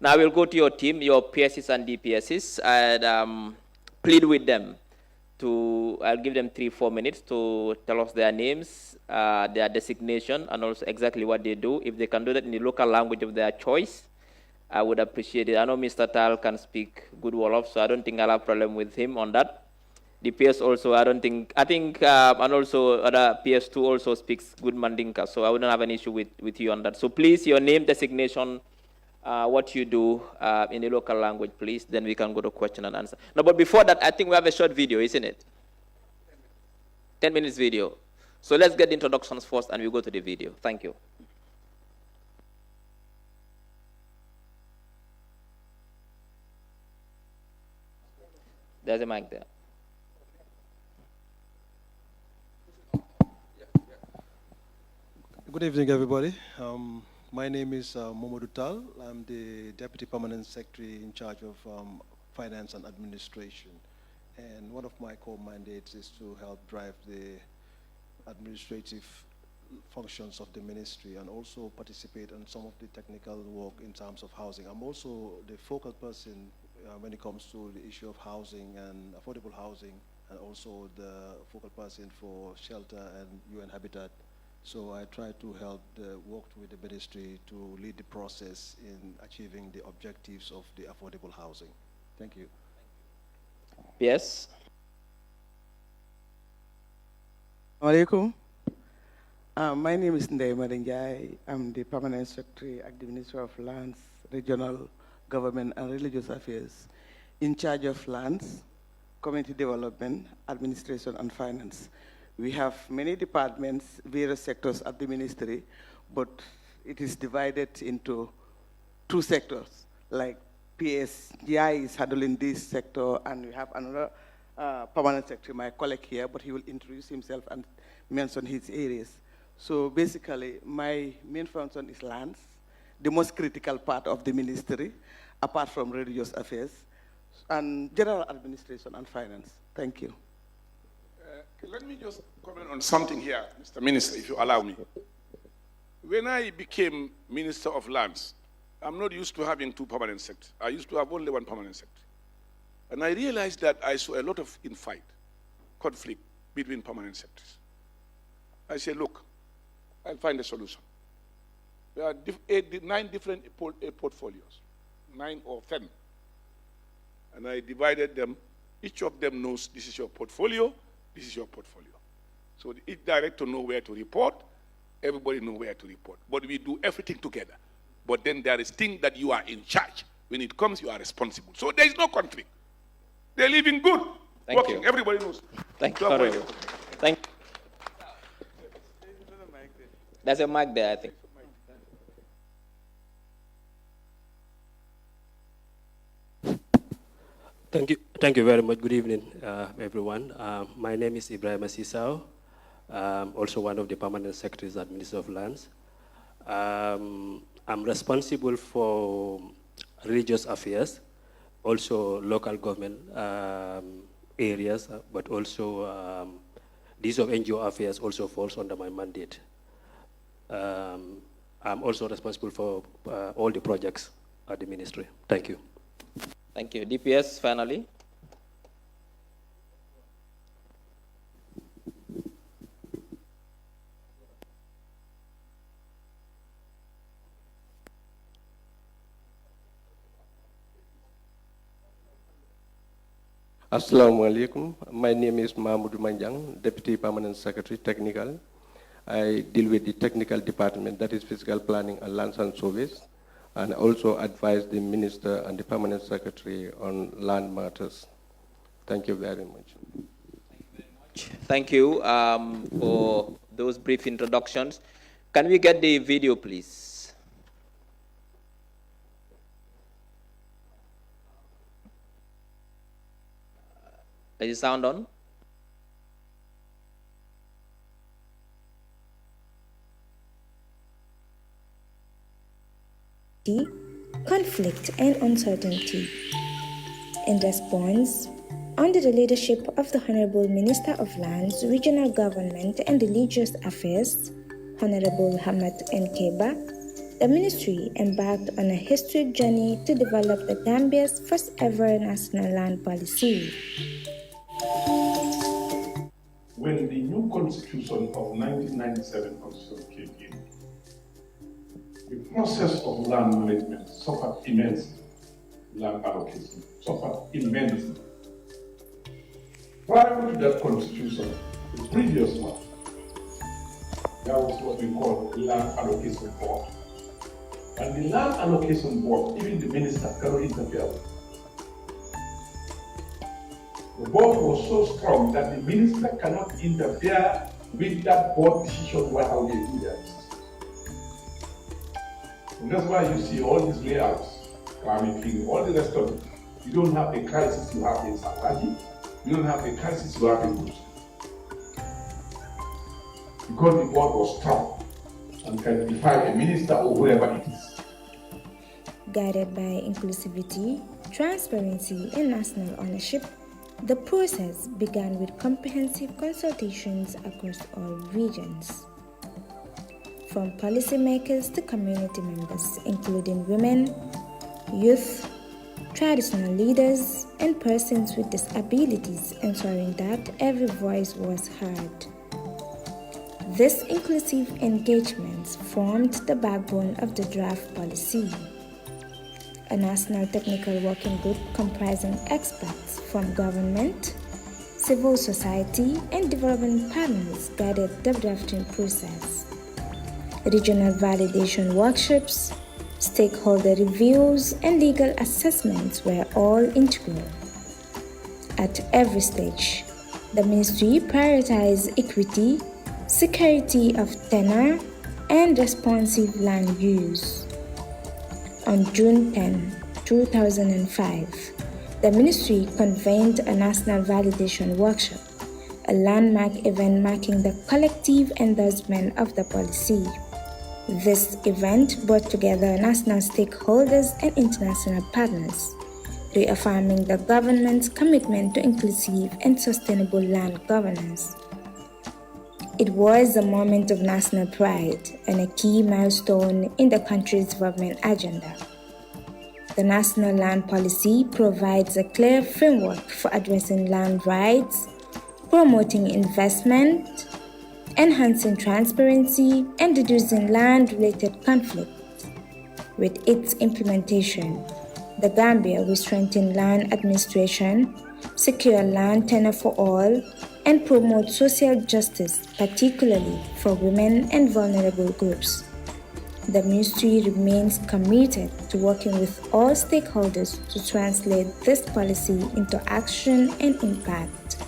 Now we'll go to your team, your PSs and DPSs, and plead with them to, I'll give them 3-4 minutes to tell us their names, their designation, and also exactly what they do. If they can do that in the local language of their choice, I would appreciate it. I know Mr. Tal can speak good Wolof, so I don't think I'll have a problem with him on that. The PS also, and also other PS2 also speaks good Mandinka, so I wouldn't have an issue with you on that. So please, your name, designation, what you do in the local language, please. Then we can go to question and answer. No, but before that, I think we have a short video, isn't it? 10 minutes video. So let's get the introductions first, and we go to the video. Thank you. There's a mic there. Good evening, everybody. My name is Momodou Tal. I'm the Deputy Permanent Secretary in charge of Finance and Administration. And one of my core mandates is to help drive the administrative functions of the ministry and also participate in some of the technical work in terms of housing. I'm also the focal person when it comes to the issue of housing and affordable housing, and also the focal person for shelter and UN Habitat. So I try to help work with the ministry to lead the process in achieving the objectives of the affordable housing. Thank you. Yes. Alaikum. My name is Ndeye Marinjai. I'm the Permanent Secretary at the Ministry of Lands, Regional Government and Religious Affairs, in charge of lands, community development, administration, and finance. We have many departments, various sectors at the ministry, but it is divided into 2 sectors. Like PSGI is handling this sector, and we have another permanent secretary, my colleague here, but he will introduce himself and mention his areas. So basically, my main function is lands, the most critical part of the ministry, apart from religious affairs, and general administration and finance. Thank you. Let me just comment on something here, Mr. Minister, if you allow me. When I became Minister of Lands, I'm not used to having two permanent secretaries. I used to have only one permanent secretary. And I realized that I saw a lot of infight, conflict between permanent secretaries. I said, look, I'll find a solution. There are 9 different portfolios, 9 or 10. And I divided them. Each of them knows this is your portfolio, this is your portfolio. So each director knows where to report, everybody knows where to report. But we do everything together. But then there is thing that you are in charge. When it comes, you are responsible. So there is no conflict. They're living good, working. You. Everybody knows. Thank you. Thank you. There's a mic there, I think. Thank you very much. Good evening, everyone. My name is Ibrahim Asisao, also one of the permanent secretaries at Ministry of Lands. I'm responsible for religious affairs, also local government areas, but also these of NGO affairs also falls under my mandate. I'm also responsible for all the projects at the ministry. Thank you. Thank you. DPS, finally. Assalamu alaikum. My name is Mahmoud Manjang, Deputy Permanent Secretary, Technical. I deal with the technical department, that is physical planning and lands and surveys, and also advise the Minister and the Permanent Secretary on land matters. Thank you very much. Thank you for those brief introductions. Can we get the video, please? Is the sound on? Conflict and uncertainty. In response, under the leadership of the Honorable Minister of Lands, Regional Government and Religious Affairs, Honorable Hamad Nkeba, the Ministry embarked on a historic journey to develop the Gambia's first ever national land policy. When the new constitution of 1997 constitution came in, the process of land management suffered immensely. Land allocation suffered immensely. Prior to that constitution, the previous one, that was what we call the Land Allocation Board. And the Land Allocation Board, even the minister cannot interfere with. The board was so strong that the minister cannot interfere with that board decision how they do that. And that's why you see all these layouts, climate thing, all the rest of it. You don't have the crisis you have in Sakaji, you don't have the crisis you have in Bush. Because the board was strong and can defy a minister or whoever it is. Guided by inclusivity, transparency, and national ownership, the process began with comprehensive consultations across all regions. From policymakers to community members, including women, youth, traditional leaders, and persons with disabilities, ensuring that every voice was heard. These inclusive engagements formed the backbone of the draft policy. A national technical working group comprising experts from government, civil society, and development partners guided the drafting process. Regional validation workshops, stakeholder reviews, and legal assessments were all integral. At every stage, the ministry prioritized equity, security of tenure, and responsive land use. On June 10, 2005, the ministry convened a national validation workshop, a landmark event marking the collective endorsement of the policy. This event brought together national stakeholders and international partners, reaffirming the government's commitment to inclusive and sustainable land governance. It was a moment of national pride and a key milestone in the country's development agenda. The National Land Policy provides a clear framework for addressing land rights, promoting investment, enhancing transparency, and reducing land-related conflicts. With its implementation, the Gambia will strengthen land administration, secure land tenure for all, and promote social justice, particularly for women and vulnerable groups. The Ministry remains committed to working with all stakeholders to translate this policy into action and impact.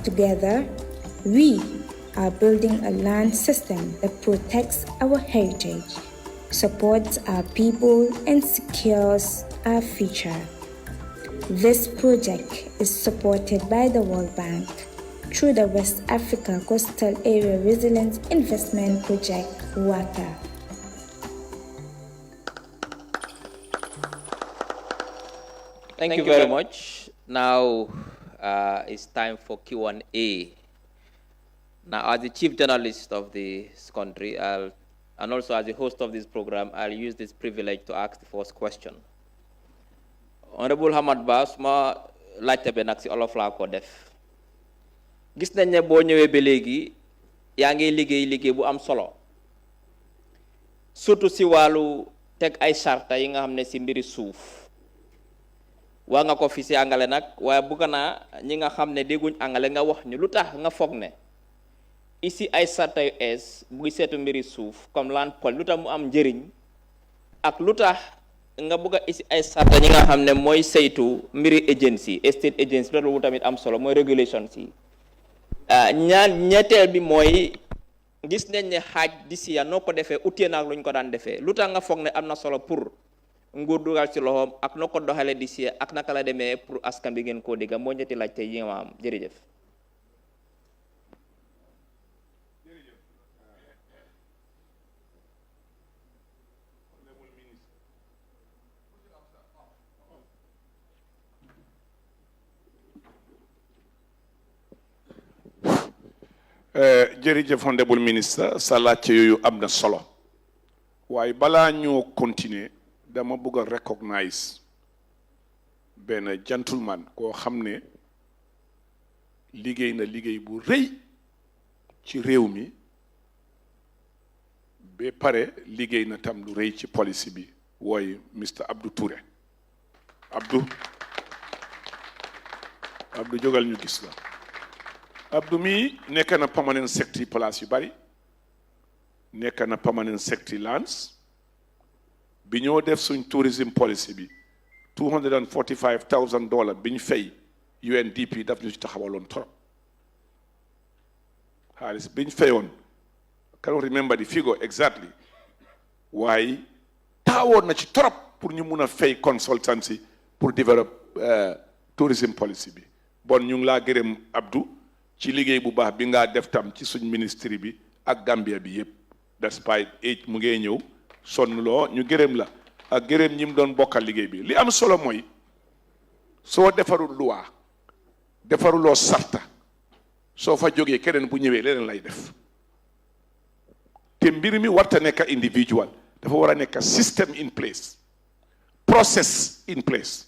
Together, we are building a land system that protects our heritage, supports our people, and secures our future. This project is supported by the World Bank through the West Africa Coastal Area Resilience Investment Project, WACA. Thank you very much. Now it's time for Q&A. Now, as the chief journalist of this country, and also as the host of this program, I'll use this privilege to ask the first question. Honorable Hamad Ba, suma laajte be nag si olof laa ko def. Gis nañ ne boo ñëwee ba léegi yaa ngi liggéey bu am solo. Surtout si wàllu teg ay sarta yi nga xam ne si mbiri suuf. Waa nga ko fi si angale nag waaye bëgg naa ñi nga xam ne dégguñ angale nga wax ñu lu tax nga foog ne ici ay sarta yu ees buy seetu mbiri suuf comme land pol lu tax mu am njëriñ ak lu tax nga bëgg a ici ay sarta ñi nga xam ne mooy saytu mbiri agency state agency loolu tamit am solo mooy regulation si ñetteel bi mooy gis nañ ne xaaj d'ici ya noo ko defee utee naag lu ñu ko daan defee lu tax nga foog ne am na solo pour nguur dugal ci loxoom ak noo ko doxalee d'ici ya ak naka la demee pour askan bi ngeen koo dégga moo ñetti laaj tey yi nga am jërëjëf. jërëjëf honorable ministre sa laajte yooyu am na solo waaye balaa ñoo continuer dama bëgg a recognize benn gentleman koo xam ne liggéey na liggéey bu rëy ci réew mi ba pare liggéey na tam lu rëy ci policy bi wooy Mr Abdou Touré Abdou jógal ñu gis la Abdou mi nekk na permanent secretary place yu bari nekk na permanent secretary lands bi ñoo def suñ tourism policy bi $245,000 bi ñu fay UNDP daf ñu ci taxawaloon torop xaalis bi ñu fayoon cannot remember the figure exactly waaye taxawoon na ci torop pour ñu mun a fay consultancy pour develop tourism policy bi bon ñu ngi laa gërëm Abdou ci liggéey bu baax bi nga def tam ci suñ ministry bi ak Gambia bi yépp despite age mu ngee ñëw sonn loo ñu gërëm la ak gërëm ñi mu doon bokkal liggéey bi li am solo mooy soo defarul loi defaruloo sarta soo fa jógee keneen bu ñëwee leneen lay def te mbir mi warta nekk individual dafa war a nekk system in place process in place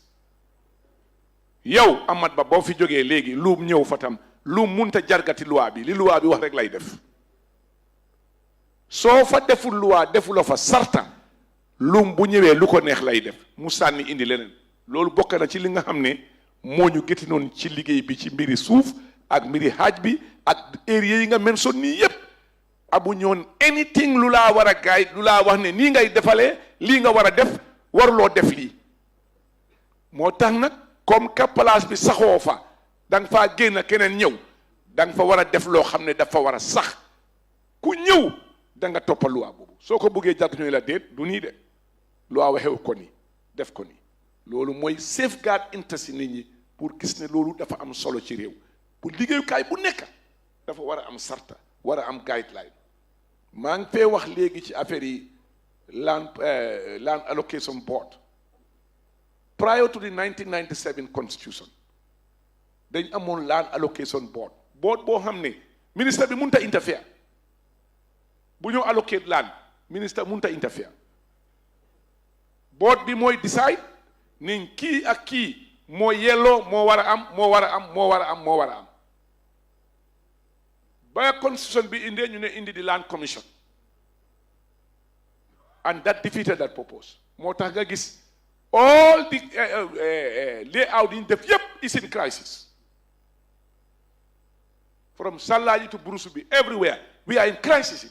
yow Amat Bah boo fi jógee léegi lu ñëw fa tam lu munta jargati loi bi li loi bi wax rek lay def soo fa deful loi defuloo fa sarta lum bu ñëwee lu ko neex lay def mu sànni indi leneen loolu bokk na ci li nga xam ne moo ñu gétti noonu ci liggéey bi ci mbiri suuf ak mbiri xaaj bi ak area yi nga mention nii yépp abu ñoon anything lu laa war a gaay lu laa wax ne nii ngay defalee lii nga war a def waruloo def lii moo tax nag comme que place bi saxoo fa da nga faa génn keneen ñëw da nga fa war a def loo xam ne dafa war a sax ku ñëw da nga toppa loi boobu soo ko bëggee jàpp ñu la déet du nii de loi waxew ko ni def ko ni loolu mooy safeguard interest nit ñi pour gis ne loolu dafa am solo ci réew pour liggéeyukaay bu nekk dafa war a am sarta war a am guideline maa ngi fee wax léegi ci affaire yi land allocation board prior to the 1997 constitution dañ amoon land allocation board boo xam ne ministre bi mënut a interfere bu ñu allocate land ministre mënut a interfere board bi mooy decide ni kii ak kii moo yelloo moo war a am moo war a am moo war a am moo war a am ba constitution bi indee ñu ne indi di land commission and that defeated that purpose moo tax nga gis all the layout yi ñu def yépp is in crisis from Salaji to Burusubi everywhere we are in crisis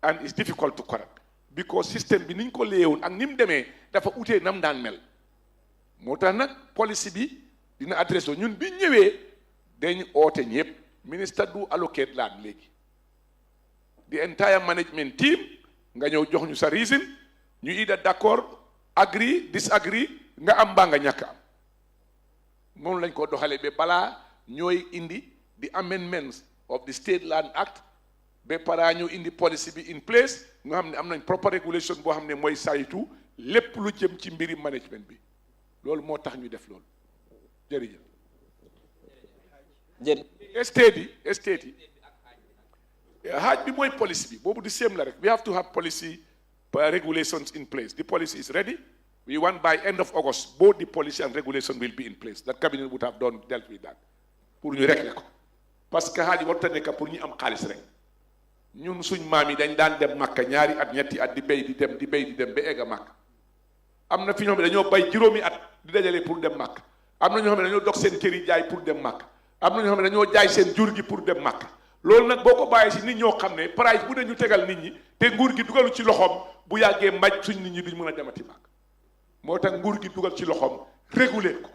and it's difficult to correct because system bi niñ ko léewoon ak ni mu demee dafa utee nam daan mel moo tax nag policy bi dina adresse ñun bi ñëwee dañu oote ñëpp minister du allocate land léegi the entire management team nga ñëw jox ñu sa reason ñu either d'accord agree disagree nga am mbaa nga ñàkk am moom lañ ko doxalee ba balaa ñooy indi the amendments of the State Land Act ba para ñu indi policy bi in place nga xam ne am nañ proper regulation boo xam ne mooy saytu lépp lu jëm ci mbiri management bi loolu moo tax ñu def loolu jërëjëf. estate yi haaj bi mooy policy bi boobu di same la rek we have to have policy regulations in place the policy is ready we want by end of August both the policy and regulation will be in place that cabinet would have dealt with that pour ñu régler ko parce que haaj yi warut a nekk pour ñu am xaalis rek ñun suñ maam yi dañ daan dem Makka ñaari at ñetti at di béy di dem ba egg a Makka am na fi ñoo xam ne dañoo bay juróomi at di dajale pour dem Makka am na ñoo xam ne dañoo dog seen kër yi jaay pour dem Makka am na ñoo xam ne dañoo jaay seen jur gi pour dem Makka loolu nag boo ko bàyyee si nit ñoo xam ne price bu ne ñu tegal nit ñi te nguur gi dugalu ci loxoom bu yàggee mbaj suñ nit ñi duñ mën a demati Makka moo tax nguur gi dugal ci loxoom réguler ko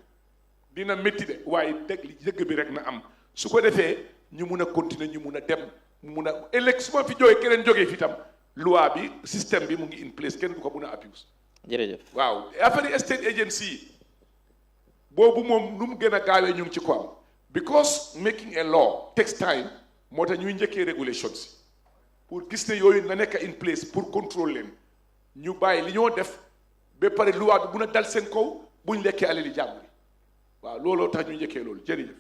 dina métti de waaye dëgg bi rek na am su ko defee ñu mun a continuer ñu mun a dem mu mun a ëllëg su ma fi jógee keneen jógee fi tam loi bi système bi mu ngi in place kenn du ko mun a abuse. jërëjëf waaw affaire estate agency yi boobu moom nu mu gën a gaawee ñu ngi ci ko am because making a law takes time moo tax ñuy njëkkee regulations pour gis ne yooyu na nekk in place pour contrôler leen ñu bàyyi li ñoo def ba pare loi bi mun a dal seen kaw buñ lekkee alali jàmbur waaw looloo tax ñu njëkkee loolu jërëjëf.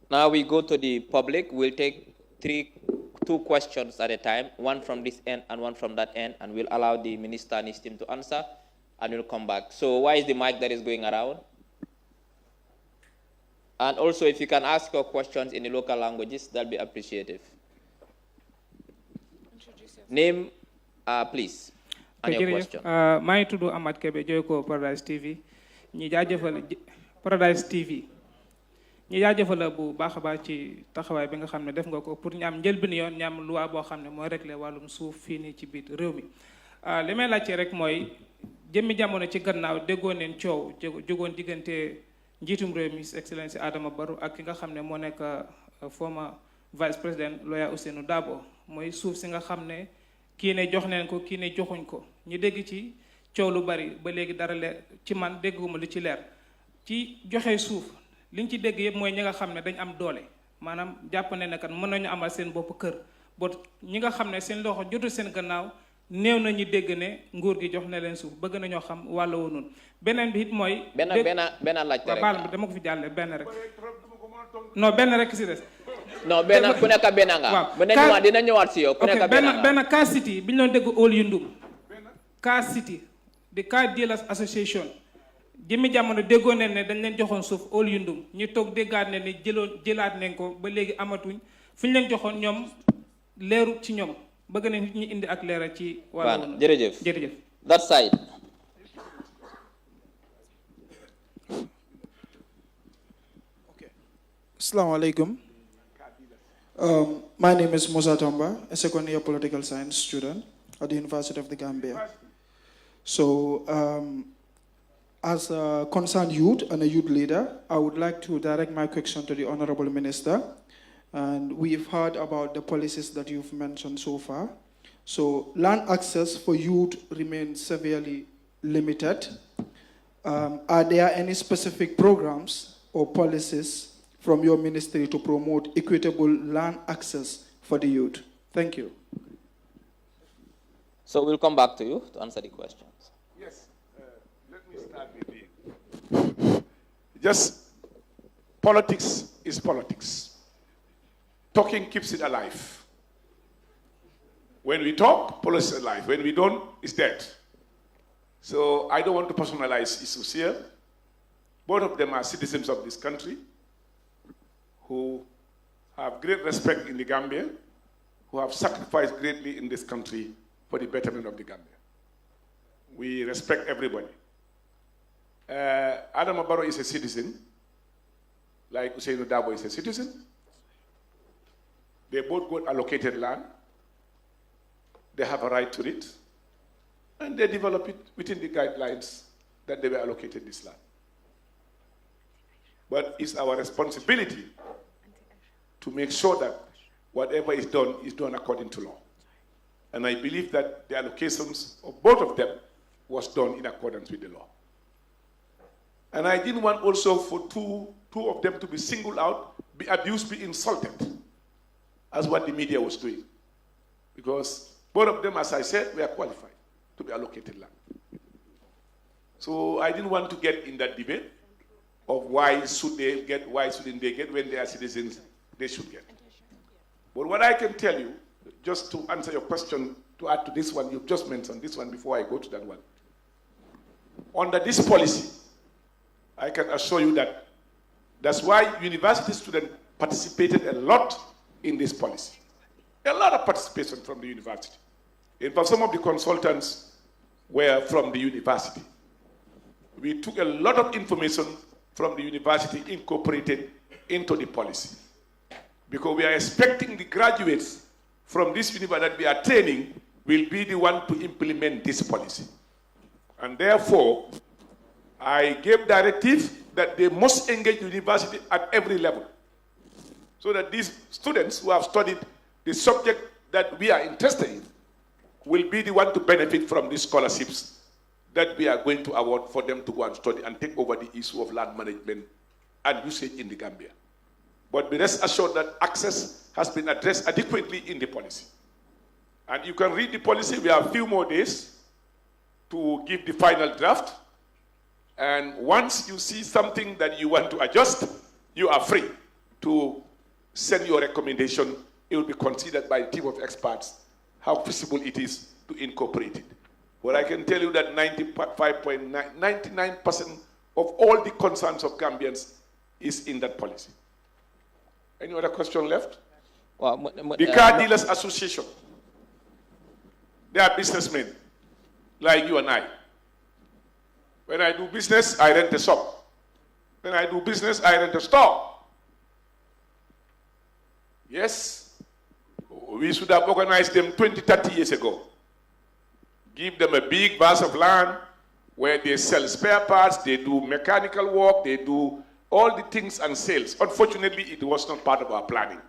Now we go to the public. We'll take two questions at a time, one from this end and one from that end, and we'll allow the minister and his team to answer, and we'll come back. So why is the mic that is going around? And also, if you can ask your questions in the local languages, that'll be appreciative. Name, please, and your question. maa ngi tudd Amath Kebe joy ko Paradise TV ñi jaajëfal Paradise TV ñi jaajëfal bu baax a baax ci taxawaay bi nga xam ne def nga ko pour ñu am njëlbéen yoon ñu am loi boo xam ne mooy régler wàllum suuf fii nii ci biir réew mi li may laajte rek mooy jëmmi jamono ci gannaaw déggoon neen coow jógoon diggante njiitum réew mi excellence Adama Barrow ak ki nga xam ne moo nekk former vice président lawyer Ousainou Darboe mooy suuf si nga xam ne kii ne jox neen ko kii ne joxuñ ko ñu dégg ci coow lu bari ba léegi dara leer ci man dégguma lu ci leer ci joxe suuf liñ ci dégg yëpp mooy ñi nga xam ne dañ am doole maanaam jàpp ne ne kat mën nañu amal seen bopp kër bot ñi nga xam ne seen loxo jotul seen gannaaw néew nañu dégg ne nguur gi jox na leen suuf bëgg nañoo xam wàll woo noonu beneen bi it mooy. benn laajte rek baal dama ko fi jàllee benn rek. non benn rek si des. non benn ku nekk benn nga. waaw dina ñëwaat si yow. ku nekk benn nga benn Car City bi ñu doon dégg Old Yundum Car City the Car Dealers Association. jëmmi jamono déggoon nañ ne dañ leen joxoon suuf Old Yundum ñu toog déggaat ne ni jëlaat nañ ko ba léegi amatuñ fu ñu leen joxoon ñoom leeru ci ñoom bëgg nañ nit ñi indi ak leeral ci wàllu jërëjëf jërëjëf that side. Okay. Assalamu alaikum. My name is Musa Tomba, a second year political science student at the University of the Gambia. So as a concerned youth and a youth leader, I would like to direct my question to the Honorable Minister. And we've heard about the policies that you've mentioned so far. So land access for youth remains severely limited. Are there any specific programs or policies from your ministry to promote equitable land access for the youth? Thank you. So we'll come back to you to answer the questions. Yes, let me start with just politics is politics. talking keeps it alive. When we talk, policy is alive. When we don't, it's dead. So I don't want to personalize issues here. Both of them are citizens of this country who have great respect in the Gambia, who have sacrificed greatly in this country for the betterment of the Gambia. We respect everybody. Adam Barrow is a citizen, like Usainu Dabo is a citizen. They both got allocated land. They have a right to it. And they develop it within the guidelines that they were allocated this land. But it's our responsibility to make sure that whatever is done according to law. And I believe that the allocations of both of them was done in accordance with the law. And I didn't want also for two of them to be singled out, be abused, be insulted, as what the media was doing. Because both of them, as I said, were qualified to be allocated land. So I didn't want to get in that debate of why should they get, why shouldn't they get, when they are citizens, they should get. But what I can tell you, just to answer your question, to add to this one, you've just mentioned this one before I go to that one. Under this policy, I can assure you that that's why university students participated a lot in this policy. A lot of participation from the university. In fact, some of the consultants were from the university. We took a lot of information from the university incorporated into the policy. Because we are expecting the graduates from this university that we are training will be the one to implement this policy. And therefore, I gave directive that they must engage university at every level. So that these students who have studied the subject that we are interested in will be the one to benefit from these scholarships that we are going to award for them to go and study and take over the issue of land management and usage in the Gambia. But be rest assured that access has been addressed adequately in the policy. And you can read the policy. We have a few more days to give the final draft. And once you see something that you want to adjust, you are free to send your recommendation. It will be considered by a team of experts how feasible it is to incorporate it. But I can tell you that 99% of all the concerns of Gambians is in that policy. Any other question left? The Car Dealers Association. They are businessmen like you and I. When I do business, I rent a shop. When I do business, I rent a store. Yes, we should have organized them 20, 30 years ago. Give them a big vast of land where they sell spare parts, they do mechanical work, they do all the things and sales. Unfortunately, it was not part of our planning.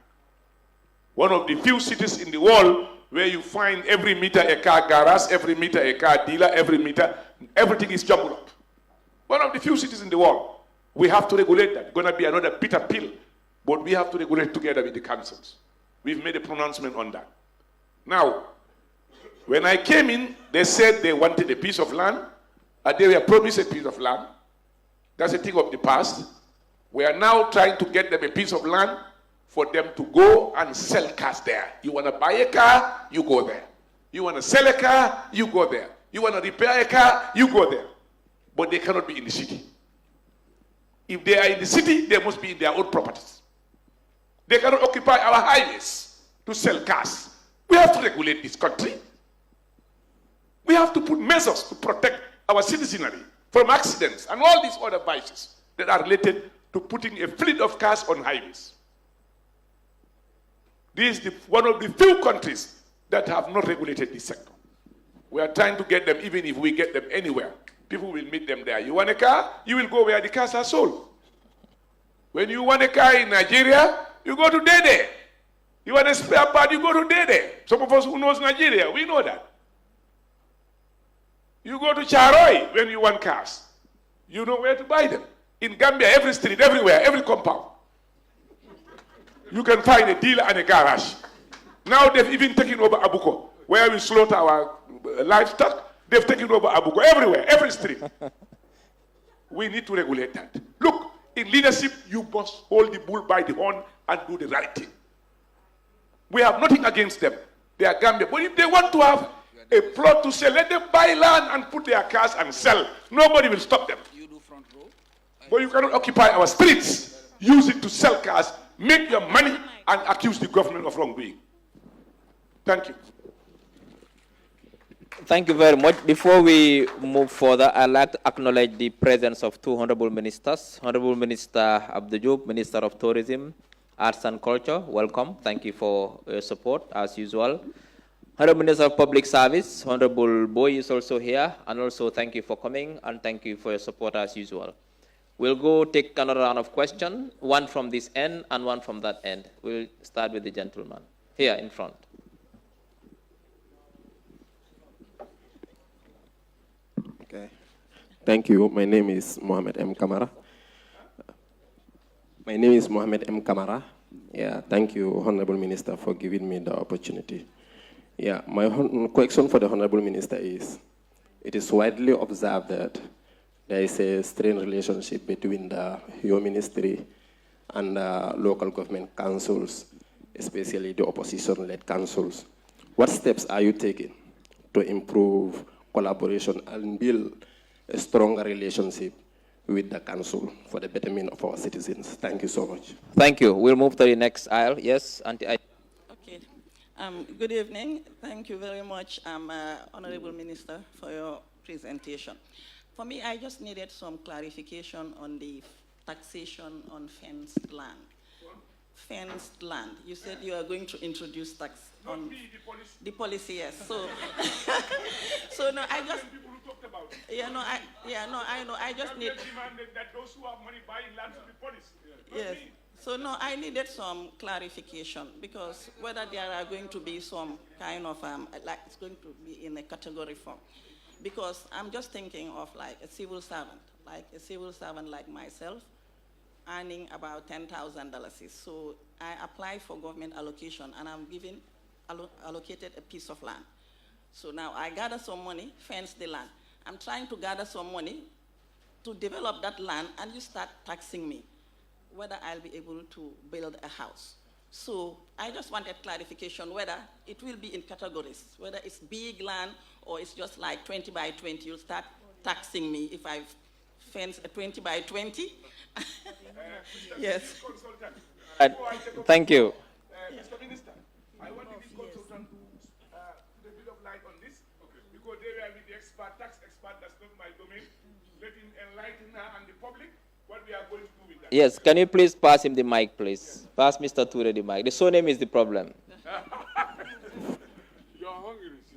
One of the few cities in the world where you find every meter a car garage, every meter a car dealer, every meter, everything is jumbled up. One of the few cities in the world. We have to regulate that. It's going to be another bitter pill, but we have to regulate together with the councils. We've made a pronouncement on that. Now, when I came in, they said they wanted a piece of land, and they were promised a piece of land. That's a thing of the past. We are now trying to get them a piece of land for them to go and sell cars there. You want to buy a car, you go there. You want to sell a car, you go there. You want to repair a car, you go there. But they cannot be in the city. If they are in the city, they must be in their own properties. They cannot occupy our highways to sell cars. We have to regulate this country. We have to put measures to protect our citizenry from accidents and all these other vices that are related to putting a fleet of cars on highways. This is one of the few countries that have not regulated this sector. We are trying to get them, even if we get them anywhere. People will meet them there. You want a car? You will go where the cars are sold. When you want a car in Nigeria, you go to Dede. You want a spare part, you go to Dede. Some of us who knows Nigeria, we know that. You go to Charoy when you want cars. You know where to buy them. In Gambia, every street, everywhere, every compound. You can find a dealer and a garage. Now they've even taken over Abuko, where we slaughter our livestock. They've taken over Abuko everywhere, every street. We need to regulate that. Look, in leadership, you must hold the bull by the horn and do the right thing. We have nothing against them. They are Gambia. But if they want to have a plot to sell, let them buy land and put their cars and sell. Nobody will stop them. But you cannot occupy our streets, use it to sell cars, make your money, and accuse the government of wrongdoing. Thank you. Thank you very much. Before we move further, I'd like to acknowledge the presence of two honorable ministers. Honorable Minister Abdou, Minister of Tourism, Arts and Culture, welcome. Thank you for your support, as usual. Honorable Minister of Public Service, Honorable Boy is also here, and also thank you for coming, and thank you for your support, as usual. We'll go take another round of questions, one from this end and one from that end. We'll start with the gentleman here in front. Okay. Thank you. My name is Mohammed M. Kamara. Yeah, thank you, Honorable Minister, for giving me the opportunity. Yeah, my question for the Honorable Minister is, it is widely observed that there is a strained relationship between your ministry and local government councils, especially the opposition-led councils. What steps are you taking to improve collaboration and build a stronger relationship with the council for the betterment of our citizens? Thank you so much. Thank you. We'll move to the next aisle. Yes, Auntie. Okay. Good evening. Thank you very much, Honorable Minister, for your presentation. For me, I just needed some clarification on the taxation on fenced land. Fenced land. You said you are going to introduce tax on the policy. Yes. So, so no, I just. Yeah, no, I know. I just need. That those who have money buying land to be punished. Yes. So no, I needed some clarification because whether there are going to be some kind of like it's going to be in a category form, because I'm just thinking of like a civil servant like myself, earning about $10,000. So I apply for government allocation and I'm given allocated a piece of land. So now I gather some money, fence the land. I'm trying to gather some money to develop that land, and you start taxing me whether I'll be able to build a house. So I just wanted clarification whether it will be in categories, whether it's big land or it's just like 20 by 20. You'll start taxing me if I fence a 20 by 20. Yes. Thank you. Mr. Minister, I want this consultant to the bit of light on this, because they will be the expert, tax expert. That's not my domain. Let him enlighten her and the public what we are going to do with that. Yes, can you please pass him the mic, please? Pass Mr. Ture the mic. The surname is the problem. You're hungry, she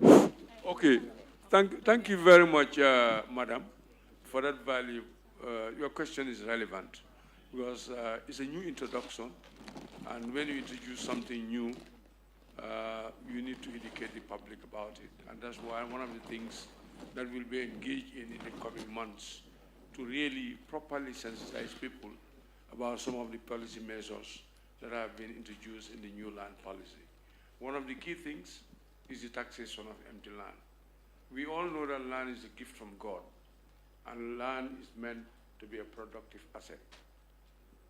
said. Okay. Thank you very much, madam, for that value. Your question is relevant because it's a new introduction, and when you introduce something new, you need to educate the public about it. And that's why one of the things that we'll be engaged in the coming months to really properly sensitize people about some of the policy measures that have been introduced in the new land policy. One of the key things is the taxation of empty land. We all know that land is a gift from God, and land is meant to be a productive asset.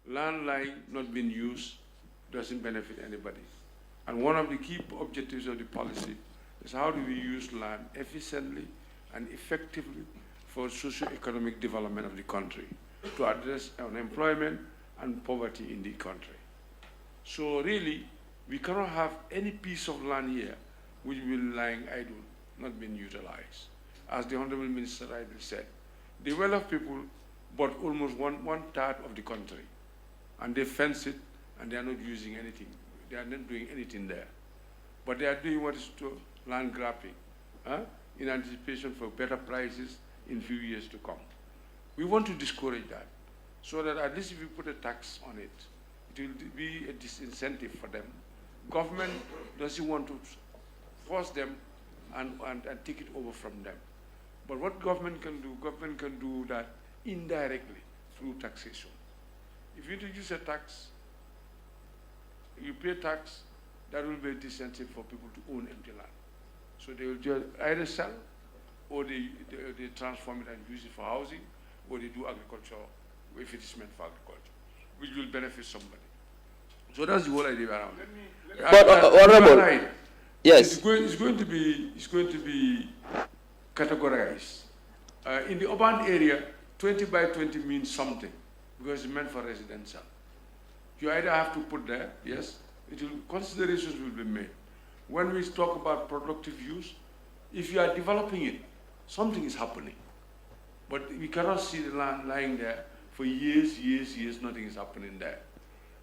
Land lying, not being used, doesn't benefit anybody. And one of the key objectives of the policy is how do we use land efficiently and effectively for socio-economic development of the country, to address unemployment and poverty in the country. So really, we cannot have any piece of land here which will be lying idle, not being utilized. As the Honorable Minister rightly said, the well-off people bought almost one third of the country, and they fence it, and they are not using anything. They are not doing anything there. But they are doing what is to land grabbing, in anticipation for better prices in few years to come. We want to discourage that, so that at least if you put a tax on it, it will be a disincentive for them. Government doesn't want to force them and take it over from them. But what government can do that indirectly through taxation. If you introduce a tax, you pay tax, that will be a disincentive for people to own empty land. So they will just either sell, or they transform it and use it for housing, or they do agriculture if it is meant for agriculture, which will benefit somebody. So that's the whole idea around it. But Honorable, right. yes. It's going to be categorized. In the urban area, 20 by 20 means something because it's meant for residential. You either have to put there, yes, considerations will be made. When we talk about productive use, if you are developing it, something is happening. But we cannot see the land lying there for years, nothing is happening there.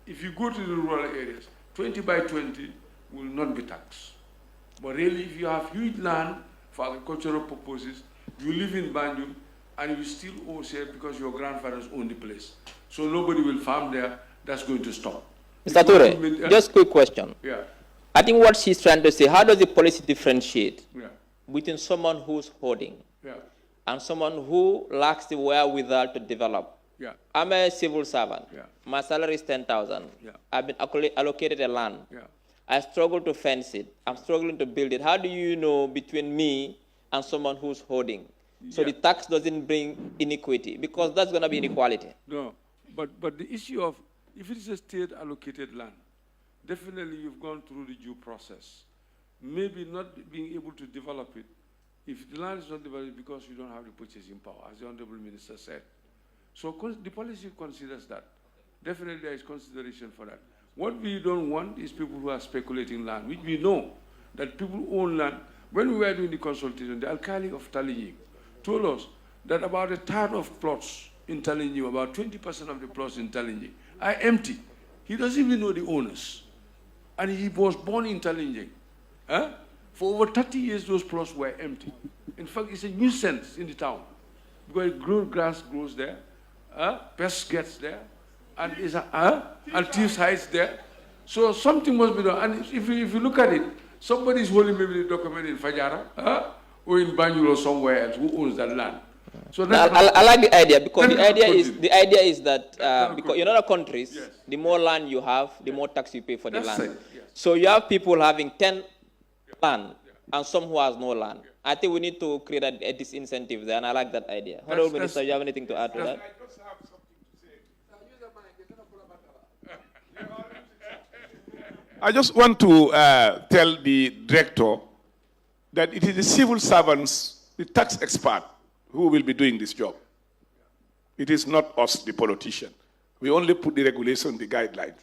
If you go to the rural areas, 20 by 20 will not be taxed. But really, if you have huge land for agricultural purposes, you live in Banjul, and you still owe share because your grandfathers owned the place. So nobody will farm there, that's going to stop. Mr. Ture, just quick question. Yeah. I think what she's trying to say, how does the policy differentiate between someone who's hoarding and someone who lacks the wherewithal to develop? I'm a civil servant. My salary is 10,000. I've been allocated a land. I struggle to fence it. I'm struggling to build it. How do you know between me and someone who's hoarding? So the tax doesn't bring inequity, because that's going to be inequality. No, but the issue of, if it is a state allocated land, definitely you've gone through the due process. Maybe not being able to develop it, if the land is not developed because you don't have the purchasing power, as the Honorable Minister said. So the policy considers that. Definitely there is consideration for that. What we don't want is people who are speculating land, which we know that people who own land. When we were doing the consultation, the alkali of Talinyi told us that about a third of plots in Talinyi, about 20% of the plots in Talinyi, are empty. He doesn't even know the owners. And he was born in Talinyi. For over 30 years, those plots were empty. In fact, it's a nuisance in the town, because grass grows there, pests gets there, and and thieves hides there. So something must be done. And if you look at it, somebody is holding maybe the document in Fajara, or in Banjul or somewhere else, who owns that land. So I like the idea, because the idea is that because in other countries, the more land you have, the more tax you pay for the land. So you have people having 10 land and some who has no land. I think we need to create a disincentive there, and I like that idea. Honorable Minister, do you have anything to add to that? I just want to tell the director that it is the civil servants, the tax expert, who will be doing this job. It is not us, the politician. We only put the regulation, the guidelines.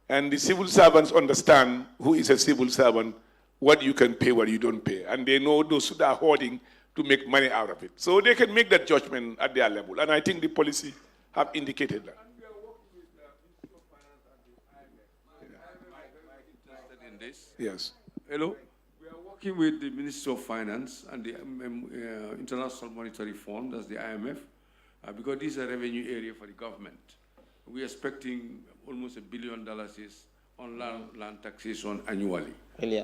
And the civil servants understand who is a civil servant, what you can pay, what you don't pay. And they know those who are hoarding to make money out of it. So they can make that judgment at their level. And I think the policy have indicated that. Yes. Hello? We are working with the Ministry of Finance and the International Monetary Fund, that's the IMF, because this is a revenue area for the government. We're expecting almost $1 billion on land taxation annually.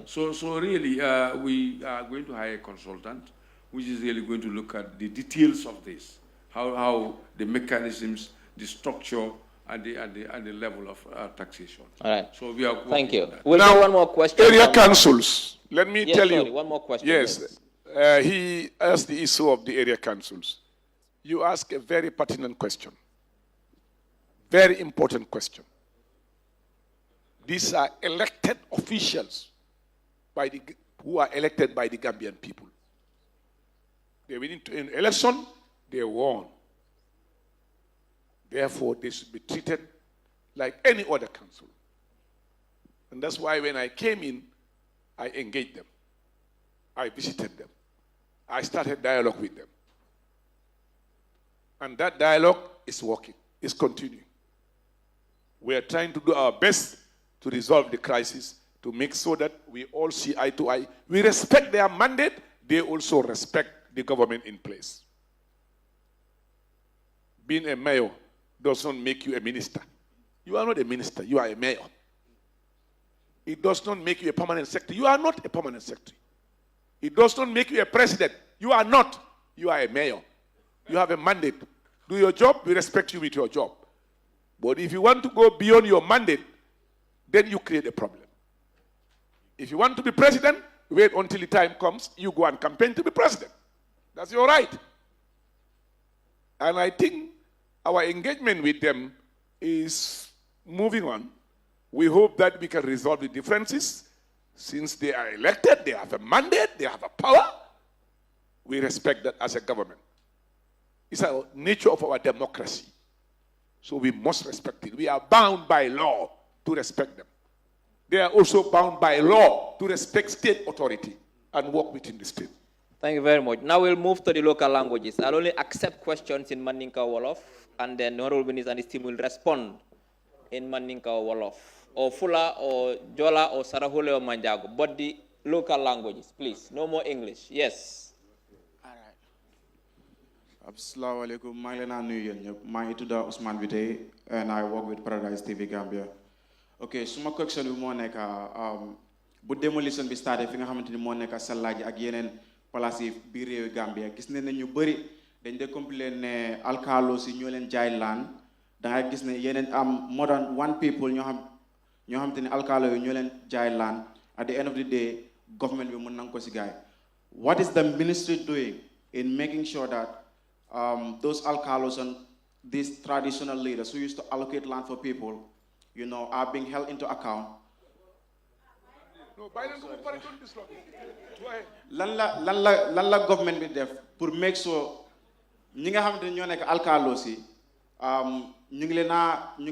So really, we are going to hire a consultant, which is really going to look at the details of this, how the mechanisms, the structure, and the level of taxation. All right. So we are. Thank you. We'll now, one more question. Area councils. Let me tell you. One more question. Yes. He asked the issue of the area councils. You ask a very pertinent question. Very important question. These are elected officials who are elected by the Gambian people. They went into an election, they won. Therefore, they should be treated like any other council. And that's why when I came in, I engaged them. I visited them. I started dialogue with them. And that dialogue is working, is continuing. We are trying to do our best to resolve the crisis, to make sure that we all see eye to eye. We respect their mandate, they also respect the government in place. Being a mayor does not make you a minister. You are not a minister, you are a mayor. It does not make you a permanent secretary. You are not a permanent secretary. It does not make you a president. You are not. You are a mayor. You have a mandate. Do your job, we respect you with your job. But if you want to go beyond your mandate, then you create a problem. If you want to be president, wait until the time comes, you go and campaign to be president. That's your right. And I think our engagement with them is moving on. We hope that we can resolve the differences. Since they are elected, they have a mandate, they have a power. We respect that as a government. It's a nature of our democracy. So we must respect it. We are bound by law to respect them. They are also bound by law to respect state authority and work within the state. Thank you very much. Now we'll move to the local languages. I'll only accept questions in Mandinka Wolof, and then the Honorable Minister and his team will respond in Mandinka Wolof, or Fula, or Jola, or Sarahule, or Manjago. But the local languages, please. No more English. Yes. All right. Assalamu alaikum. My name is Usman Vite, and I work with Paradise TV Gambia. Okay, so my question is more like but demolition be started fi nga xamanteni mo nek salaji ak yenen place yi bi rew Gambia gis nañ ñu bari dañ de complain ne alkalo ci ñoo leen jaay lan da nga gis ne yenen am more than one people ñoo xamanteni alkalo yi ñoo leen jaay lan at the end of the day government bi mën nang ko ci gaay. What is the ministry doing in making sure that those alkalos and these traditional leaders who used to allocate land for people, you know, are being held into account? No, lan la government bi def pour make sure ñi nga xamanteni ñoo nek alkalo ci ñu ngi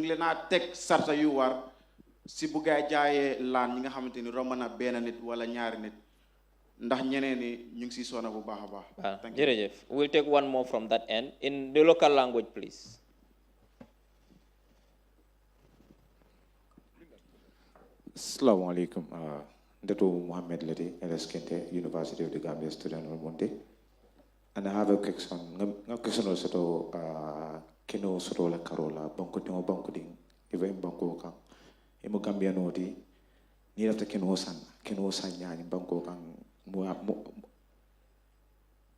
leena tek sarta yu war ci bu gaay jaayé lan ñi nga xamanteni romana ben nit wala ñaari nit ndax ñeneen ni ñu ngi ci sona bu baaxa baax. Thank you. We'll take one more from that end in the local language, please. Assalamu alaikum. Dr. Mohammed Ledi, Kente, University of the Gambia student on Monday. And I have a question. A question also to Keno Sorola Carola, Banco Timo Banco Ding, even Banco Kang. Emo Gambia Nodi, near after Keno San Yan in Banco Kang,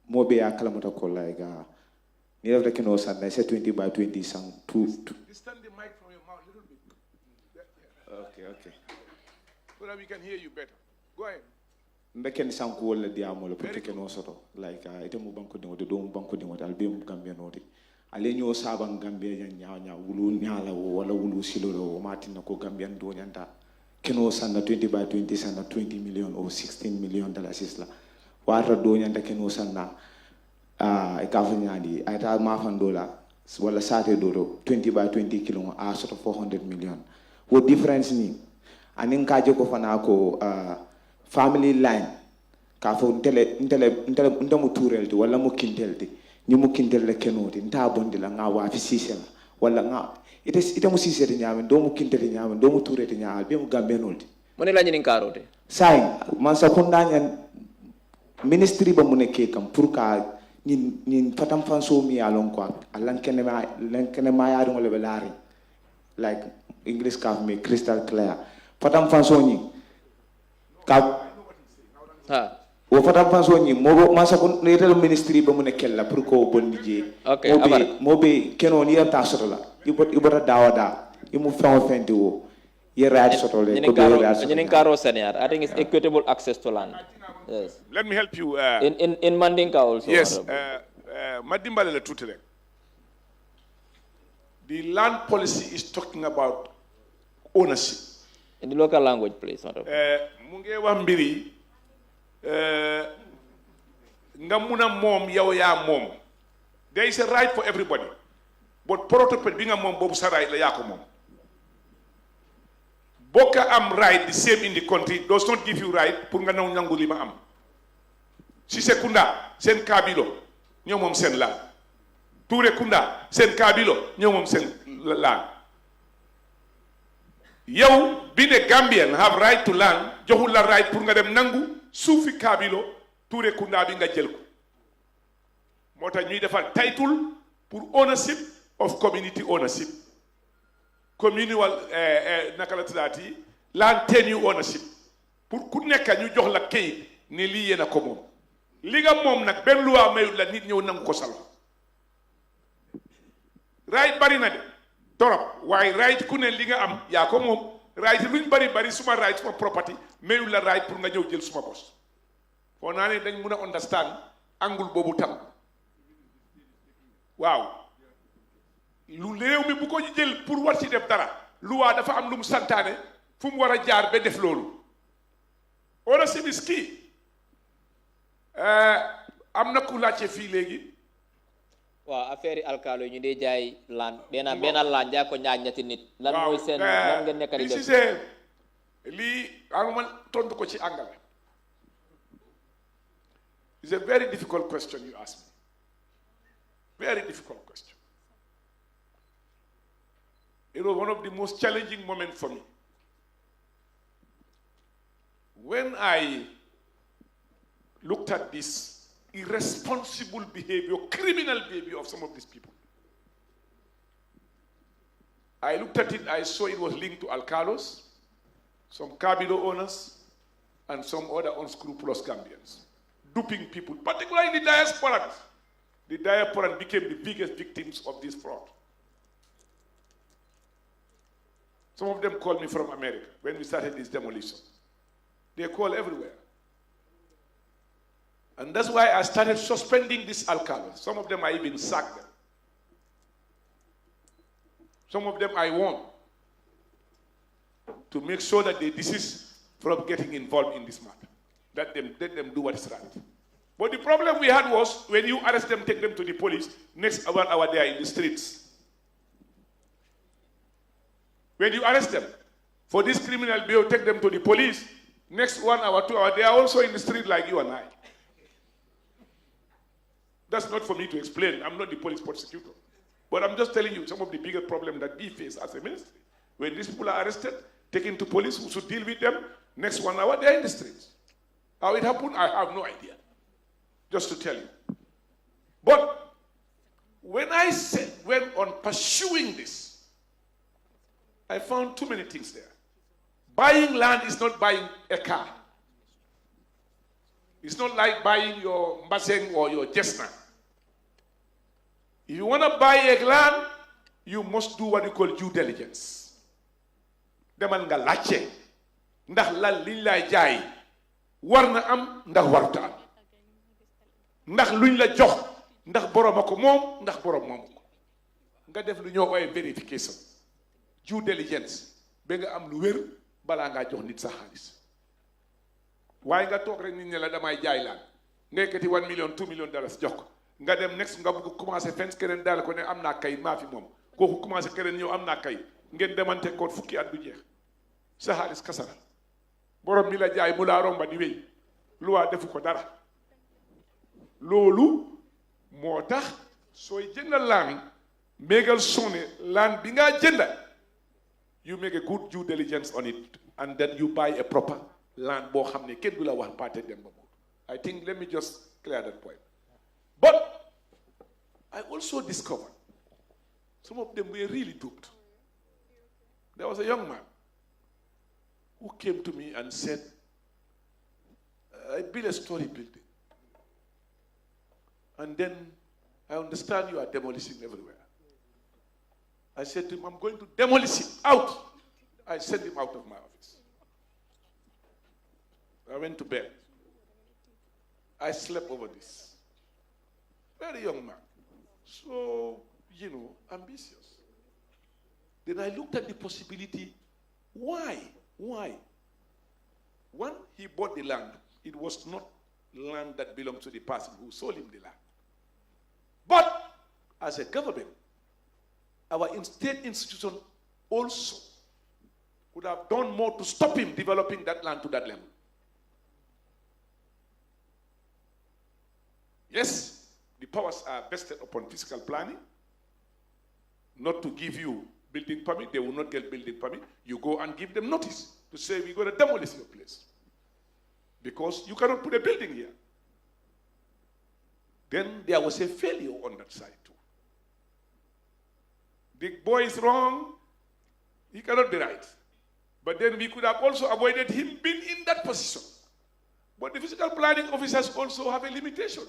Mobe Akalamota Kolaiga, near after Keno San, I said 20 by 20 sang 2. Distance the mic from your mouth a little bit. Okay. So that we can hear you better. Go ahead. Mbeken sanku wala diamo le poteke no soto like ite mu banko dingo do mu banko dingo dal be mu Gambia noti ale nyo saba Gambia nya wulu nyala wala wulu silolo matina ko Gambian do nyanta keno sanna 20 by 20 sanna 20 million or 16 million dollars isla wata do nyanta keno sanna e ka fanyadi ayta ma fan dola wala sate do 20 by 20 kilo a sort of 400 million. What difference ni anin ka je ko fana ko family line ka fo ntele mu turelti wala mu kintelti ni mu kintelle kenoti nta bondi la nga wa fi sisela wala nga ite mu sisete nyame do mu kintete nyame do mu turete nyame be mu Gambia nolti moni la nyinin karote sai Mansa Kunda nyan ministry ba mu nekke kam pour ka ni fatam fanso mi alon ko alan kene ma yaari ngole be laari like English ka me crystal clear fatam fanso ni ka wo fatam fanso ni mo Mansa Kunda netel ministry ba mu nekkel la pour ko bonni je okay mobe keno ni ta soto la ibota dawada imu fenti wo I think it's equitable access to land. Yes. Let me help you. In Mandinka also. Yes. Madimbale le tutere. The land policy is talking about ownership. In the local language, please. Munge wambiri ngamuna mom yaw ya mom. There is a right for everybody. But protocol binga mom bobu sa right la yako mom. Boka am right the same in the country does not give you right pour nga naw nangu li ma am. Si se Kunda sen kabilo ñoo mom sen la. Touré Kunda sen kabilo ñoo mom sen la. Yow being a Gambian have right to land joxul la right pour nga dem nangu suufi kabilo Touré Kunda bi nga jël ko. Motax ñuy defal title pour ownership of community ownership. Communal naka la tuddaati land tenure ownership pour ku nekk ñu jox la kayit ne lii yéen a ko moom li nga moom nag benn loi mayut la nit ñëw nangu ko salo right bari na de torop waaye right ku ne li nga am yaa ko moom right luñ bari suma right suma property mayut la right pour nga ñëw jël suma bos foo naa ne dañ mun a understand angle boobu tam waaw lu réew mi bu ko jël pour war ci def dara loi dafa am lu mu santaane fu mu war a jaar ba def loolu ownership is key am na ku laajte fii léegi waaw affaire yi alkaalo yi ñu dee jaay laan benn laan jaay ko ñaar ñetti nit lan mooy seen lan ngeen nekk di def lii ma tontu ko ci anglais. It's a very difficult question you ask me. Very difficult question. It was one of the most challenging moments for me. When I looked at this irresponsible behavior, criminal behavior of some of these people, I looked at it, I saw it was linked to alcalos, some cabido owners, and some other unscrupulous Gambians, duping people, particularly the diaspora. The diaspora became the biggest victims of this fraud. Some of them called me from America when we started this demolition. They call everywhere. And that's why I started suspending these alcalos. Some of them I even sacked them. Some of them I warned to make sure that they desist from getting involved in this matter. Let them do what is right. But the problem we had was when you arrest them, take them to the police, next 1 hour they are in the streets. When you arrest them for this criminal behavior, take them to the police, next 1 hour, 2 hours, they are also in the street like you and I. That's not for me to explain. I'm not the police prosecutor. But I'm just telling you some of the bigger problems that we face as a ministry. When these people are arrested, taken to police who should deal with them, next 1 hour, they are in the streets. How it happened, I have no idea. Just to tell you. But when I went on pursuing this, I found too many things there. Buying land is not buying a car. It's not like buying your Mbaseng or your Jesna. If you want to buy a land, you must do what you call due diligence. Demal nga laajte ndax lan liñ lay jaay war na am ndax warta am ndax luñ la jox ndax borom ko moom ndax borom moomu ko nga def lu ñoo ooyee vérification due diligence ba nga am lu wér balaa ngaa jox nit sa xaalis waaye nga toog rek nit ñi la damay jaay laan nga yëkkati 1 million 2 million dollars jox ko nga dem next nga bëgg commencé fens keneen daal ko ne am naa kay maa fi moom kooku commencé keneen ñëw am naa kay ngeen demante koon fukki at du jeex sa xaalis kasara borom mi la jaay mu laa romba di wéy lu waa defu ko dara loolu moo tax sooy jënd laan mégal sonne laan bi ngaa jënda you make a good due diligence on it and then you buy a proper land boo xam ne kenn du la wax paate dem ba moom I think let me just clear that point. But I also discovered some of them were really duped. There was a young man who came to me and said, I built a story building. And then I understand you are demolishing everywhere. I said to him, I'm going to demolish it out. I sent him out of my office. I went to bed. I slept over this. Very young man. So, ambitious. Then I looked at the possibility. Why? When he bought the land, it was not land that belonged to the person who sold him the land. But as a government, our state institution also would have done more to stop him developing that land to that level. Yes, the powers are vested upon fiscal planning, not to give you building permit. They will not get building permit. You go and give them notice to say we're going to demolish your place because you cannot put a building here. Then there was a failure on that side too. The boy is wrong. He cannot be right. But then we could have also avoided him being in that position. But the physical planning officers also have a limitation.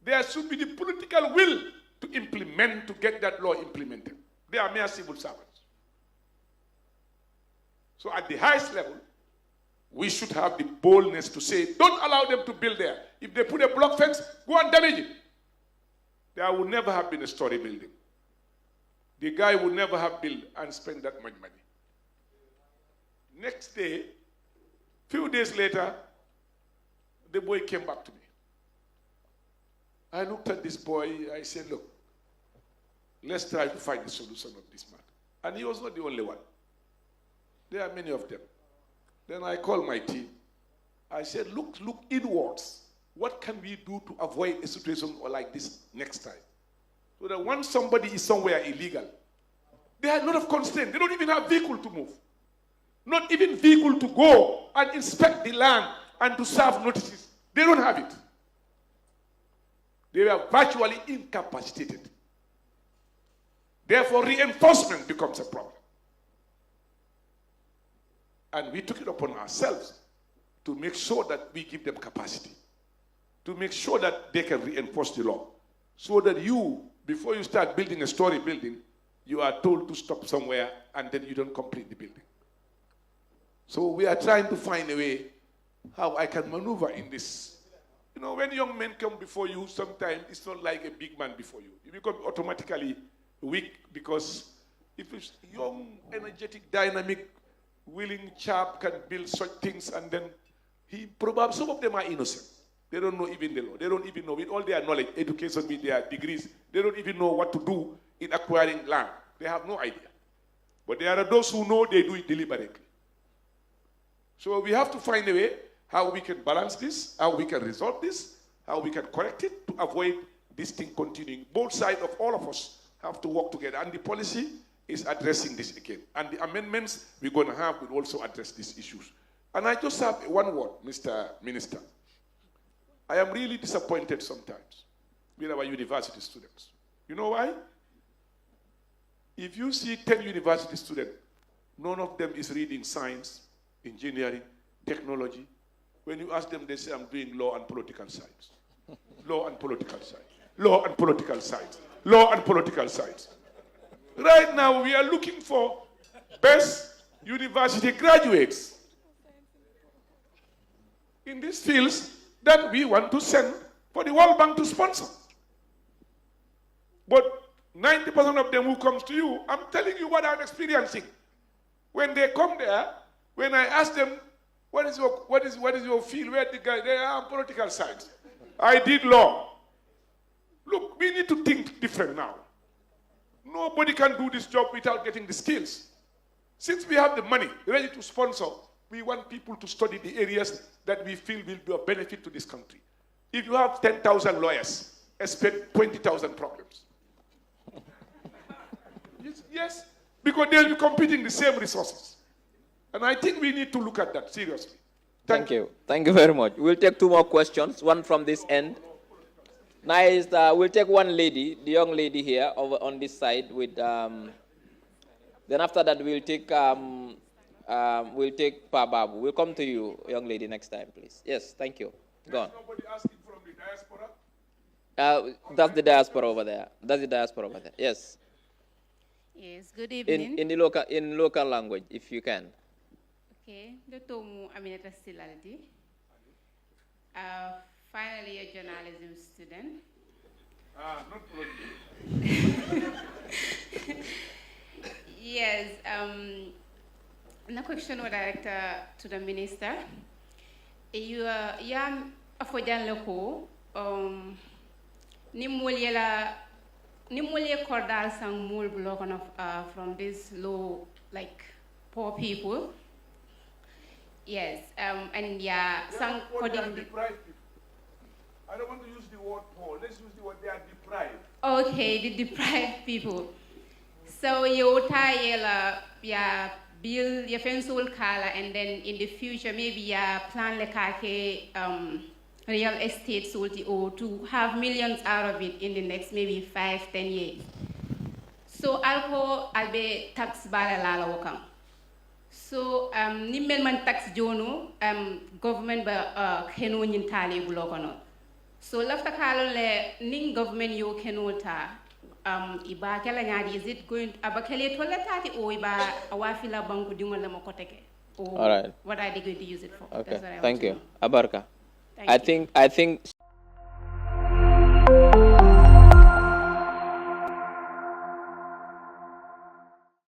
There should be the political will to implement, to get that law implemented. They are mere civil servants. So at the highest level, we should have the boldness to say, don't allow them to build there. If they put a block fence, go and damage it. There would never have been a story building. The guy would never have built and spent that much money. Next day, few days later, the boy came back to me. I looked at this boy, I said, look, let's try to find the solution of this matter. And he was not the only one. There are many of them. Then I called my team. I said, look inwards. What can we do to avoid a situation like this next time? So that once somebody is somewhere illegal, they have a lot of constraints. They don't even have vehicle to move. Not even vehicle to go and inspect the land and to serve notices. They don't have it. They were virtually incapacitated. Therefore, reinforcement becomes a problem. And we took it upon ourselves to make sure that we give them capacity, to make sure that they can reinforce the law, so that you, before you start building a story building, you are told to stop somewhere and then you don't complete the building. So we are trying to find a way how I can maneuver in this. You know, when young men come before you, sometimes it's not like a big man before you. You become automatically weak, because if it's young, energetic, dynamic, willing chap can build such things, and then some of them are innocent. They don't know even the law. They don't even know, with all their knowledge, education, with their degrees, they don't even know what to do in acquiring land. They have no idea. But there are those who know, they do it deliberately. So we have to find a way how we can balance this, how we can resolve this, how we can correct it to avoid this thing continuing. Both sides of all of us have to work together. And the policy is addressing this again. And the amendments we're going to have will also address these issues. And I just have one word, Mr. Minister. I am really disappointed sometimes with our university students. You know why? If you see 10 university students, none of them is reading science, engineering, technology. When you ask them, they say, I'm doing law and political science. Law and political science. Law and political science. Law and political science. Right now, we are looking for best university graduates in these fields that we want to send for the World Bank to sponsor. But 90% of them who comes to you, I'm telling you what I'm experiencing. When they come there, when I ask them, what is your field? Where the guy? They are political science. I did law. Look, we need to think different now. Nobody can do this job without getting the skills. Since we have the money ready to sponsor, we want people to study the areas that we feel will be of benefit to this country. If you have 10,000 lawyers, expect 20,000 problems. Yes, because they'll be competing the same resources. And I think we need to look at that seriously. Thank you. Thank you very much. We'll take two more questions, one from this end. Nice. We'll take one lady, the young lady here over on this side with, then after that we'll take Pa Babu. We'll come to you, young lady, next time, please. Yes, thank you. Go on. Nobody asking from the diaspora? That's the diaspora over there. That's the diaspora over there. Yes. Yes, good evening. In local language, if you can. Okay, Dr. Aminata Stilaldi, finally a journalism student. Not really. Yes, the question was directed to the minister. You are afojan loko nimulye cordal sang mul block from this low, like poor people. Yes, and yeah, some coding. I don't want to use the word poor. Let's use the word they are deprived. Okay, the deprived people. So you tie ya bill your fensul kala, and then in the future maybe ya plan lekake real estate sulti or to have millions out of it in the next maybe 5-10 years. So alko albe tax bala lala wakam. So nimmel man tax jono government ba keno nyintali bulokono. So lafta kalo le ning government yo keno ta iba kala nyadi, is it going abakele toiletati or iba awafila banku dingola makoteke? All right. What are they going to use it for? Okay. Thank you. Abarka. I think